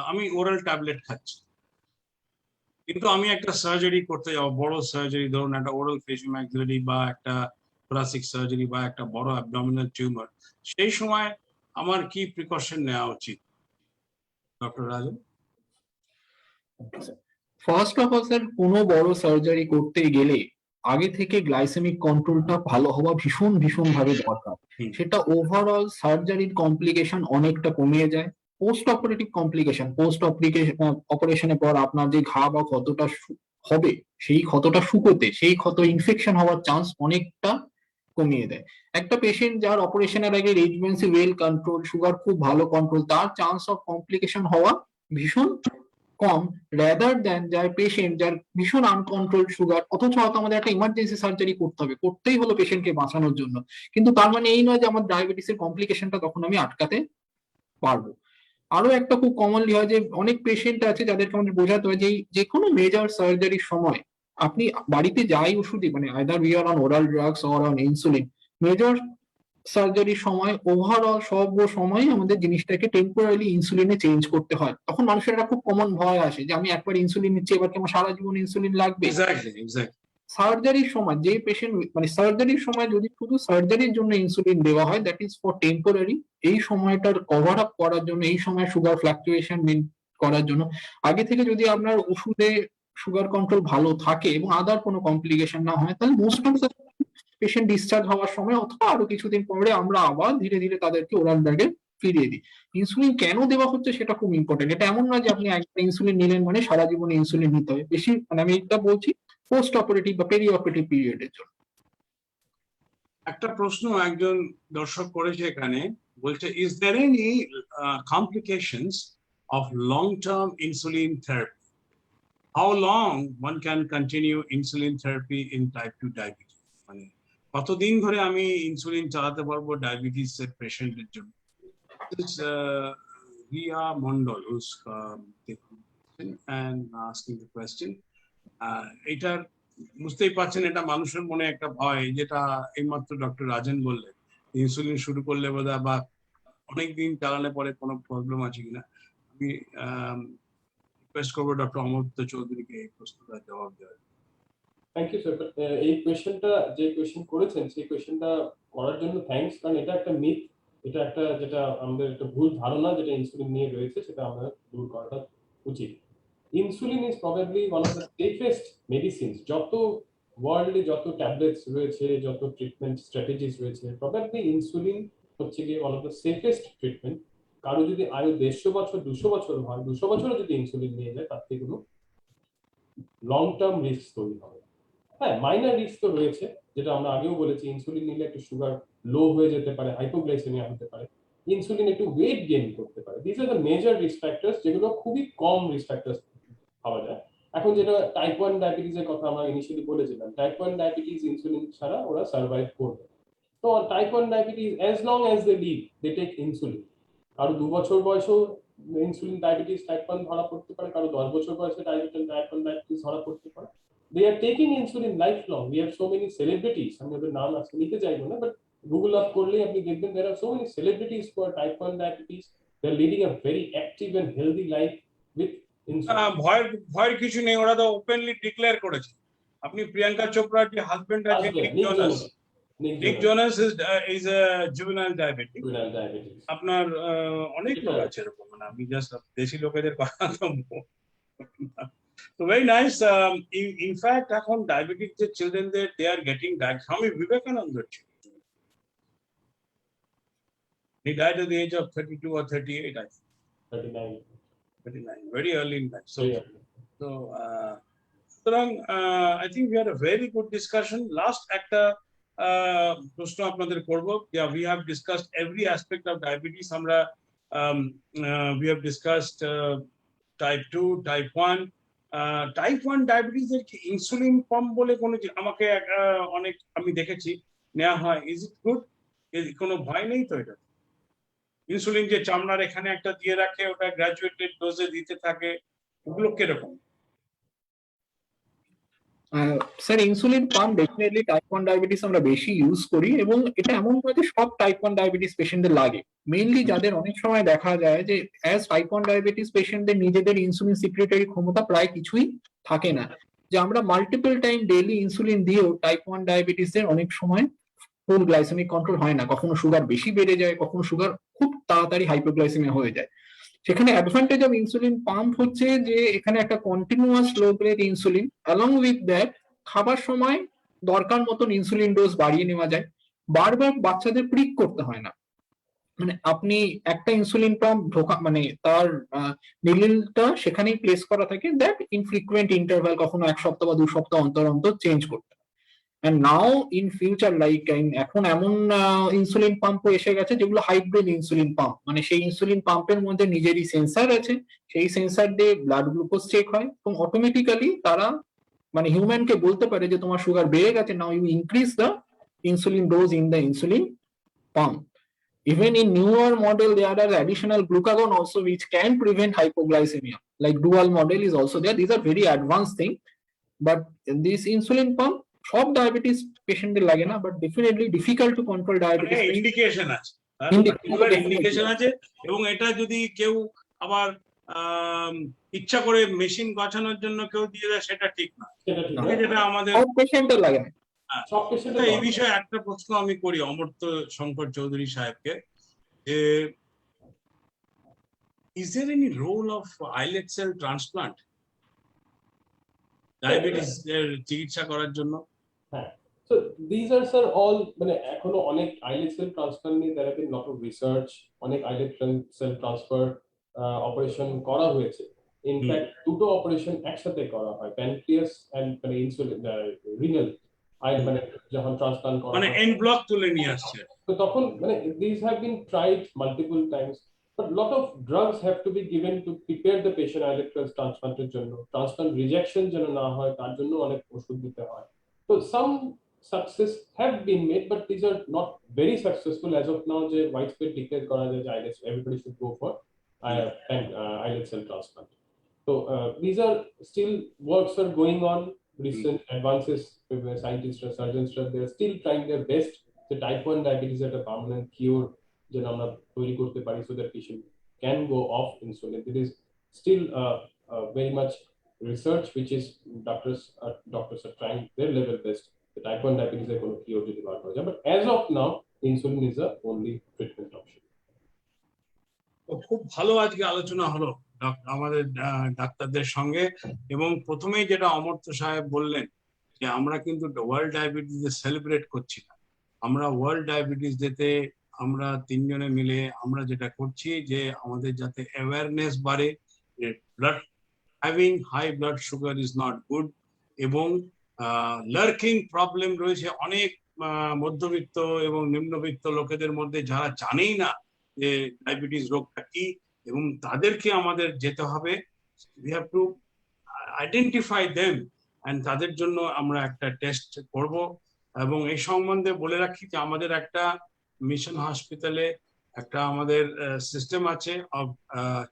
আমি ওরাল ট্যাবলেট খাচ্ছি, কিন্তু আমি একটা সার্জারি করতে যাবো, বড় সার্জারি, ধরুন একটা ওরাল ফেসিয়াল ম্যাক্সিলারি বা একটা thoracic সার্জারি বা একটা বড় অ্যাবডোমিনাল টিউমার, সেই সময় আমার কি প্রিকশন নেওয়া উচিত doctor Raju? First of all sir কোনো বড় সার্জারি করতে গেলে আগে থেকে গ্লাইসেমিক কন্ট্রোলটা ভালো হওয়া ভীষণ ভীষণ ভাবে দরকার। হুম। সেটা ওভারঅল সার্জারির কমপ্লিকেশন অনেকটা কমিয়ে যায়। পোস্ট অপারেটিভ কমপ্লিকেশন, পোস্ট অপারেশনের পর আপনার যে ঘা বা ক্ষতটা হবে, সেই ক্ষতটা শুকোতে, সেই ক্ষত ইনফেকশন হওয়ার চান্স অনেকটা কমিয়ে দেয়। একটা পেশেন্ট যার অপারেশনের আগে রেজিমেন্সি ওয়েল কন্ট্রোল, সুগার খুব ভালো কন্ট্রোল, তার চান্স অফ কমপ্লিকেশন হওয়া ভীষণ কম, রেদার দেন যার পেশেন্ট যার ভীষণ আনকন্ট্রোল সুগার, অথচ হয়তো আমাদের একটা ইমার্জেন্সি সার্জারি করতে হবে, করতেই হলো পেশেন্টকে বাঁচানোর জন্য, কিন্তু তার মানে এই নয় যে আমার ডায়াবেটিসের কমপ্লিকেশনটা তখন আমি আটকাতে পারবো। আরো একটা খুব কমনলি হয় যে অনেক পেশেন্ট আছে যাদেরকে আমাদের বোঝাতে হয় যে যে কোনো মেজর সার্জারির সময় আপনি বাড়িতে যাই ওষুধই, মানে either we are on oral drugs or on insulin, major সার্জারির সময় ওভারঅল সব সময় আমাদের জিনিসটাকে টেম্পোরারি ইনসুলিনে চেঞ্জ করতে হয়। তখন মানুষের একটা খুব কমন ভয় আসে যে আমি একবার ইনসুলিন নিচ্ছি, এবার কি আমার সারা জীবন ইনসুলিন লাগবে। এক্স্যাক্টলি। সার্জারির সময় যে পেশেন্ট, মানে সার্জারির সময় যদি শুধু সার্জারির জন্য ইনসুলিন দেওয়া হয়, দ্যাট ইজ ফর টেম্পোরারি। এই সময়টার কভার আপ করার জন্য, এই সময় সুগার ফ্লাকচুয়েশন করার জন্য আগে থেকে যদি আপনার ওষুধে সুগার কন্ট্রোল ভালো থাকে এবং আদার কোনো কমপ্লিকেশন না হয়, তাহলে most of the patient discharge হওয়ার সময় অথবা আরো কিছুদিন পরে আমরা আবার ধীরে ধীরে তাদেরকে ওরাল ড্রাগে ফিরিয়ে দিই। ইনসুলিন কেন দেওয়া হচ্ছে সেটা খুব ইম্পর্টেন্ট। এটা এমন নয় যে আপনি একটা ইনসুলিন নিলেন মানে সারা জীবন ইনসুলিন নিতে হবে। বেশি, মানে আমি এটা বলছি পোস্ট অপারেটিভ বা পেরি অপারেটিভ পিরিয়ডের জন্য। একটা প্রশ্ন একজন দর্শক করেছে এখানে, বলছে is there any complications of long term insulin therapy? How long one can continue insulin therapy in type 2 diabetes? মানে কতদিন ধরে আমি ইনসুলিন চালাতে পারবো ডায়াবেটিস এর পেশেন্টের জন্য? Riya Mondal who's and asking the question. এটার বুঝতেই পারছেন, এটা মানুষের মনে একটা ভয়, যেটা এইমাত্র ডক্টর রাজন বললেন, ইনসুলিন শুরু করলে বোধহয় বা অনেকদিন চালালে পরে কোনো প্রবলেম আছে কিনা। আমি রিকোয়েস্ট করবো ডক্টর অমর্ত্য চৌধুরীকে এই প্রশ্নটা জবাব দেওয়ার। Thank you sir. এই কোয়েশ্চেনটা যে কোয়েশ্চেন করেছেন সেই কোয়েশ্চেনটা করার জন্য থ্যাঙ্কস, কারণ এটা একটা মিথ, এটা একটা যেটা আমাদের একটা ভুল ধারণা যেটা ইনসুলিন নিয়ে রয়েছে, সেটা আমরা দূর করাটা উচিত। Insulin is probably one of the safest medicines. যত ওয়ার্ল্ডে যত ট্যাবলেটস রয়েছে, যত ট্রিটমেন্ট স্ট্র্যাটেজিস রয়েছে, প্রবাবলি ইনসুলিন হচ্ছে গিয়ে one of the safest treatment. কারো যদি আয়ু 150 বছর 200 বছর হয়, 200 বছরও যদি ইনসুলিন নিয়ে যায়, তার থেকে কোনো লং টার্ম রিস্ক তৈরি হবে। হ্যাঁ, মাইনার রিস্ক তো রয়েছে, যেটা আমরা আগেও বলেছি। ইনসুলিন নিলে একটু সুগার লো হয়ে যেতে পারে, হাইপোগ্লাইসেমিয়া হতে পারে, ইনসুলিন একটু ওয়েট গেইন করতে পারে। This are the major risk factors, যেগুলো খুবই কম রিস্ক ফ্যাক্টরস পাওয়া যায়। এখন যেটা টাইপ 1 ডায়াবেটিসের কথা আমরা ইনিশিয়ালি বলেছিলাম, টাইপ 1 ডায়াবেটিস ইনসুলিন ছাড়া ওরা সার্ভাইভ করবে। তো type 1 diabetes as long as they live they take insulin. কারো 2 বছর বয়সেও ইনসুলিন ডায়াবেটিস টাইপ 1 ধরা পড়তে পারে, কারো 10 বছর বয়সে টাইপ 1 ডায়াবেটিস ধরা পড়তে পারে। They are taking insulin lifelong. We have so many celebrities. আমি ওদের নাম আজকে নিতে চাইবো না, but Google up করলে আপনি দেখবেন there are so many celebrities for type 1 diabetes. They are leading a very active and healthy life with insulin. ভয়ের কিছু নেই, ওরা তো ওপেনলি ডিক্লেয়ার করেছে। আপনি প্রিয়াঙ্কা চোপড়ার যে হাজবেন্ড আছে নিক Jonas is a juvenile diabetic. আপনার অনেক লোক আছে এরকম, মানে আমি জাস্ট দেশি লোকেদের কথা তো So very nice. In fact, এখন diabetic যে childrenদের they are getting diagnosed. Swami Vivekananda, he died at the age of 32 or 38, I think. 39, very early in life. So I think we had a very good discussion. Last একটা প্রশ্ন আপনাদের করব। Yeah, we have discussed every aspect of diabetes. আমরা we have discussed type 2, type 1. Type 1 diabetes এর কি insulin pump বলে কোনো, আমাকে অনেক আমি দেখেছি নেওয়া হয়, ইজ ইট গুড? কোনো ভয় নেই তো এটা? ইনসুলিন যে চামড়ার এখানে একটা দিয়ে রাখে, ওটা গ্র্যাজুয়েটেড ডোজে দিতে থাকে, ওগুলো কিরকম? Sir insulin pump definitely type 1 diabetes আমরা বেশি ইউজ করি, এবং এটা এমন নয় যে সব টাইপ 1 ডায়াবেটিস পেশেন্টদের লাগে। মেইনলি যাদের অনেক সময় দেখা যায় যে অ্যাজ টাইপ 1 ডায়াবেটিস পেশেন্টদের নিজেদের ইনসুলিন সিক্রেটরি ক্ষমতা প্রায় কিছুই থাকে না, যে আমরা মাল্টিপল টাইম ডেইলি ইনসুলিন দিয়েও টাইপ 1 ডায়াবেটিসের অনেক সময় ফুল গ্লাইসেমিক কন্ট্রোল হয় না। কখনো সুগার বেশি বেড়ে যায়, কখনো সুগার খুব তাড়াতাড়ি হাইপোগ্লাইসেমিয়া হয়ে যায়। সেখানে অ্যাডভান্টেজ অফ ইনসুলিন পাম্প হচ্ছে যে এখানে একটা continuous low grade insulin, along with that খাবার সময় দরকার মতন ইনসুলিন ডোজ বাড়িয়ে নেওয়া যায়, বারবার বাচ্চাদের প্রিক করতে হয় না। মানে আপনি একটা ইনসুলিন পাম্প ঢোকা মানে তার নিডলটা সেখানেই প্লেস করা থাকে, দ্যাট ইনফ্রিকুয়েন্ট ইন্টারভ্যাল কখনো 1 সপ্তাহ বা 2 সপ্তাহ অন্তর অন্তর চেঞ্জ করতে। And now in future like এখন এমন ইনসুলিন পাম্পও এসে গেছে যেগুলো হাইব্রিড ইনসুলিন পাম্প, মানে সেই ইনসুলিন পাম্পের মধ্যে নিজেরই সেন্সার আছে, সেই সেন্সার দিয়ে ব্লাড গ্লুকোজ চেক হয় এবং অটোমেটিক্যালি তারা মানে হিউম্যানকে বলতে পারে যে তোমার সুগার বেড়ে গেছে, now you increase the insulin dose in the insulin pump. Even in newer model, there are additional glucagon also which can prevent hypoglycemia. Like dual model is also there. These are very advanced thing. But this insulin pump, সব diabetes পেশেন্টদের লাগে না, but definitely difficult to control diabetes. Indication আছে, indication আছে, এবং এটা যদি কেউ আবার ইচ্ছা করে মেশিন গছানোর জন্য কেউ দিয়ে দেয় সেটা ঠিক না, যেটা আমাদের সব পেশেন্টের লাগে না। এই বিষয়ে একটা প্রশ্ন আমি করি অমর্ত্য শঙ্কর চৌধুরী সাহেবকে, যে is there any role of islet cell transplant diabetes এর চিকিৎসা করার জন্য? হ্যাঁ, so these are sir all মানে এখনো অনেক islet cell transplant নিয়ে there have been lot of research, অনেক islet cell transfer অপারেশন করা হয়েছে। ইনফ্যাক্ট দুটো অপারেশন একসাথে করা হয়, প্যানক্রিয়াস এন্ড মানে ইনসুলিন রিনাল মানে যখন ট্রান্সপ্লান্ট করা মানে এন্ড ব্লক তুলে নিয়ে আসছে, তো তখন মানে these have been tried multiple times, but lot of drugs have to be given to prepare the patient islet cell transplanted জন্য, transplant rejection যেন না হয় তার জন্য অনেক ওষুধ দিতে হয়। So some success have been made, but these are not very successful as of now যে widespread declare করা যায় যে everybody should go for islet cell transplant. So these are still works are going on, recent advances, scientists and surgeons they are still trying their best the type 1 diabetes at a permanent cure যেন আমরা তৈরি করতে পারি so that patient can go off insulin. It is still very much research which is doctors are trying their level best the type 1 diabetes এর কোনো cure যদি বার করা যায়, but as of now insulin is the only treatment option. খুব ভালো আজকে আলোচনা হলো আমাদের ডাক্তারদের সঙ্গে, এবং প্রথমেই যেটা অমর্ত্য সাহেব বললেন যে আমরা কিন্তু ওয়ার্ল্ড ডায়াবেটিস ডে সেলিব্রেট করছি না, আমরা ওয়ার্ল্ড ডায়াবেটিস ডেতে আমরা তিনজনে মিলে আমরা যেটা করছি যে আমাদের যাতে অ্যাওয়ারনেস বাড়ে, blood having high blood sugar is not good, এবং লার্কিং প্রবলেম রয়েছে অনেক মধ্যবিত্ত এবং নিম্নবিত্ত লোকেদের মধ্যে যারা জানেই না যে ডায়াবেটিস রোগটা কি, এবং তাদেরকে আমাদের যেতে হবে, we have to identify them, and তাদের জন্য আমরা একটা টেস্ট করব। এবং এই সম্বন্ধে বলে রাখি যে আমাদের একটা মিশন হসপিটালে একটা আমাদের সিস্টেম আছে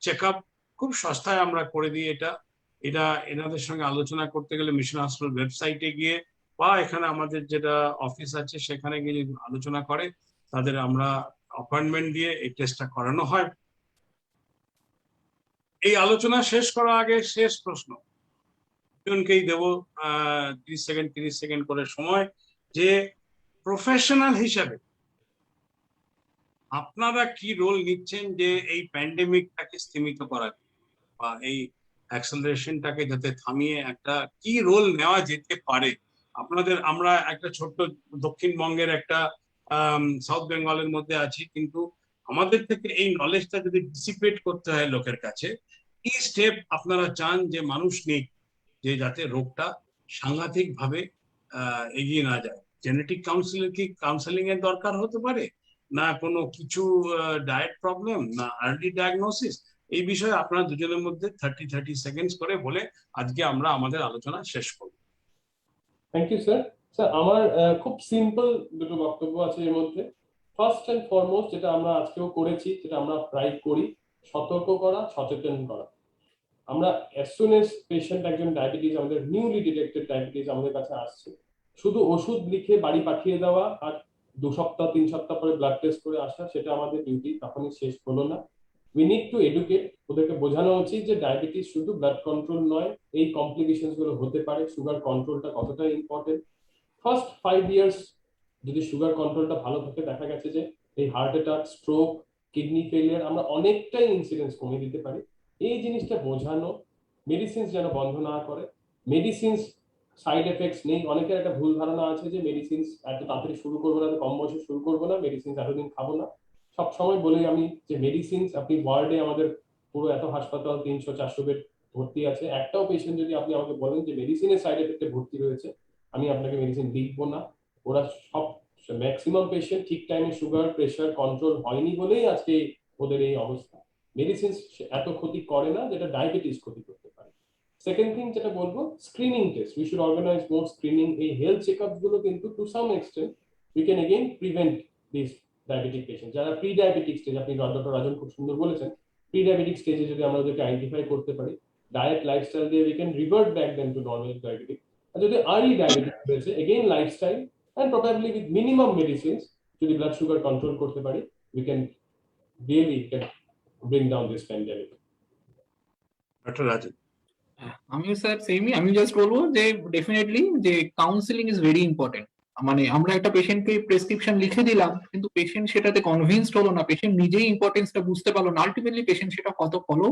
চেক আপ, খুব সস্তায় আমরা করে দিই। এটা এনাদের সঙ্গে আলোচনা করতে গেলে মিশন হসপিটাল ওয়েবসাইটে গিয়ে বা এখানে আমাদের যেটা অফিস আছে সেখানে গিয়ে আলোচনা করে তাদের আমরা অ্যাপয়েন্টমেন্ট দিয়ে এই টেস্টটা করানো হয়। এই আলোচনা শেষ করার আগে শেষ প্রশ্ন দুজনকেই দেব 30 সেকেন্ড করে সময়, যে প্রফেশনাল হিসাবে আপনারা কি রোল নিচ্ছেন যে এই প্যান্ডেমিকটাকে স্থিমিত করার বা এই অ্যাক্সেলারেশনটাকে যাতে থামিয়ে একটা কি রোল নেওয়া যেতে পারে আপনাদের? আমরা একটা ছোট্ট দক্ষিণবঙ্গের একটা সাউথ বেঙ্গলের মধ্যে আছি, কিন্তু আমাদের থেকে এই নলেজটা যদি ডিসিপেট করতে হয় লোকের কাছে, কি স্টেপ আপনারা চান যে মানুষ নিক যে যাতে রোগটা সাংঘাতিক ভাবে এগিয়ে না যায়? জেনেটিক কাউন্সেলিং এর দরকার হতে পারে, না কোনো কিছু ডায়েট প্রবলেম, না আর্লি ডায়াগনোসিস? এই বিষয়ে আপনারা দুজনের মধ্যে 30 সেকেন্ডস করে বলে আজকে আমরা আমাদের আলোচনা শেষ করব। Thank you sir. স্যার আমার খুব সিম্পল দুটো বক্তব্য আছে এর মধ্যে। ফার্স্ট এন্ড ফরমোস্ট যেটা আমরা আজকেও করেছি, যেটা আমরা প্রায় করি, সতর্ক করা, সচেতন করা। আমরা as soon as পেশেন্ট একজন ডায়াবেটিস আমাদের নিউলি ডিটেক্টেড ডায়াবেটিস আমাদের কাছে আসছে, শুধু ওষুধ লিখে বাড়ি পাঠিয়ে দেওয়া আর 2 সপ্তাহ 3 সপ্তাহ পরে ব্লাড টেস্ট করে আসা, সেটা আমাদের ডিউটি তখনই শেষ হলো না। উই নিড টু এডুকেট, ওদেরকে বোঝানো উচিত যে ডায়াবেটিস শুধু ব্লাড কন্ট্রোল নয়, এই কমপ্লিকেশনস গুলো হতে পারে, সুগার কন্ট্রোলটা কতটা ইম্পর্টেন্ট। ফার্স্ট 5 ইয়ার্স যদি সুগার কন্ট্রোলটা ভালো থাকে, দেখা গেছে যে এই heart attack, stroke kidney failure আমরা অনেকটাই ইনসিডেন্স কমিয়ে দিতে পারি। এই জিনিসটা বোঝানো, মেডিসিন যেন বন্ধ না করে, মেডিসিন সাইড এফেক্টস নেই। অনেকের একটা ভুল ধারণা আছে যে মেডিসিন এত তাড়াতাড়ি শুরু করবো না, কম বয়সে শুরু করবো না, মেডিসিন এতদিন খাবো না। সব সময় বলি আমি যে মেডিসিন, আপনি ওয়ার্ডে আমাদের পুরো এত হাসপাতাল 300-400 বেড ভর্তি আছে, একটাও পেশেন্ট যদি আপনি আমাকে বলেন যে মেডিসিনের সাইড এফেক্টে ভর্তি রয়েছে, আমি আপনাকে মেডিসিন লিখবো না। ওরা সব ম্যাক্সিমাম পেশেন্ট ঠিক টাইমে সুগার প্রেশার কন্ট্রোল হয়নি বলেই আজকে ওদের এই অবস্থা। মেডিসিন এত ক্ষতি করে না যেটা ডায়াবেটিস ক্ষতি করতে পারে। সেকেন্ড থিং যেটা বলবো, screening test, we should organise more screening. এই হেলথ চেকআপ গুলো কিন্তু to some extent we can again prevent this diabetic patient. যারা প্রি ডায়াবেটিক স্টেজ, আপনি ডক্টর রাজন খুব সুন্দর বলেছেন, প্রি ডায়াবেটিক স্টেজে যদি আমরা ওদেরকে আইডেন্টিফাই করতে পারি, ডায়েট লাইফস্টাইল দিয়ে we can revert back them to normal diabetic. আর যদি আর্লি ডায়াবেটিক হয়েছে, again lifestyle and probably with minimum medicines, যদি ব্লাড সুগার কন্ট্রোল করতে পারি, we can really can bring down this pandemic. Doctor Rajan. আমিও sir সেমই, আমি জাস্ট বলবো যে ডেফিনেটলি যে কাউন্সিলিং ইজ ভেরি ইম্পর্টেন্ট। মানে আমরা একটা পেশেন্টকে প্রেসক্রিপশন লিখে দিলাম, কিন্তু পেশেন্ট সেটাতে কনভিন্সড হলো না, পেশেন্ট নিজেই ইম্পর্টেন্সটা বুঝতে পারলো না, আলটিমেটলি পেশেন্ট সেটা কত ফলো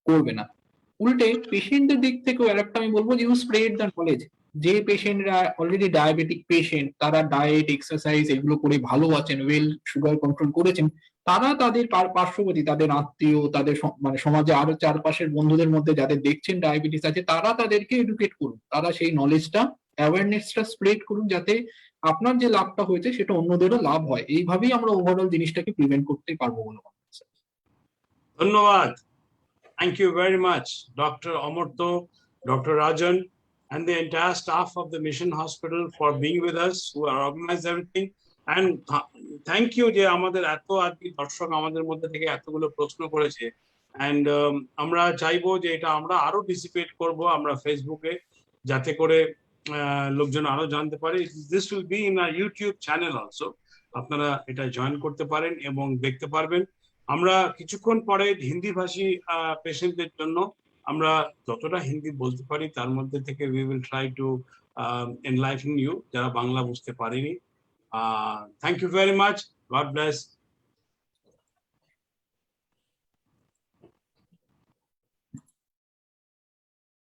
করবে না। উল্টে পেশেন্টের দিক থেকেও আরেকটা আমি বলবো যে ইউ স্প্রেড দ্য নলেজ। যে পেশেন্টরা অলরেডি ডায়াবেটিক পেশেন্ট, তারা ডায়েট এক্সারসাইজ এগুলো করে ভালো আছেন, ওয়েল সুগার কন্ট্রোল করেছেন, তারা তাদের পার্শ্ববর্তী, তাদের আত্মীয়, তাদের মানে সমাজে আরো চারপাশের বন্ধুদের মধ্যে যাদের দেখছেন ডায়াবেটিস আছে, তারা তাদেরকে এডুকেট করুন, তারা সেই নলেজটা অ্যাওয়ারনেসটা স্প্রেড করুন, যাতে আপনার যে লাভটা হয়েছে সেটা অন্যদেরও লাভ হয়। এইভাবেই আমরা ওভারঅল জিনিসটাকে প্রিভেন্ট করতে পারবো বলে মনে হয়। ধন্যবাদ। Thank you very much, Dr. Amartya, Dr. Rajan, and the entire staff of the Mission Hospital for being with us, who are organized everything. And thank you যে আমাদের এত আজকে দর্শক আমাদের মধ্যে থেকে এতগুলো প্রশ্ন করেছে। And আমরা চাইবো যে এটা আমরা আরো ডিসিপেট করব আমরা ফেসবুকে, যাতে করে লোকজন আরো জানতে পারে। This will be in our YouTube channel also. আপনারা এটা জয়েন করতে পারেন এবং দেখতে পারবেন। আমরা কিছুক্ষণ পরে হিন্দি ভাষী পেশেন্টদের জন্য আমরা যতটা হিন্দি বলতে পারি তার মধ্যে থেকে we will try to enlighten you যারা বাংলা বুঝতে পারেনি। Thank you very much. God bless.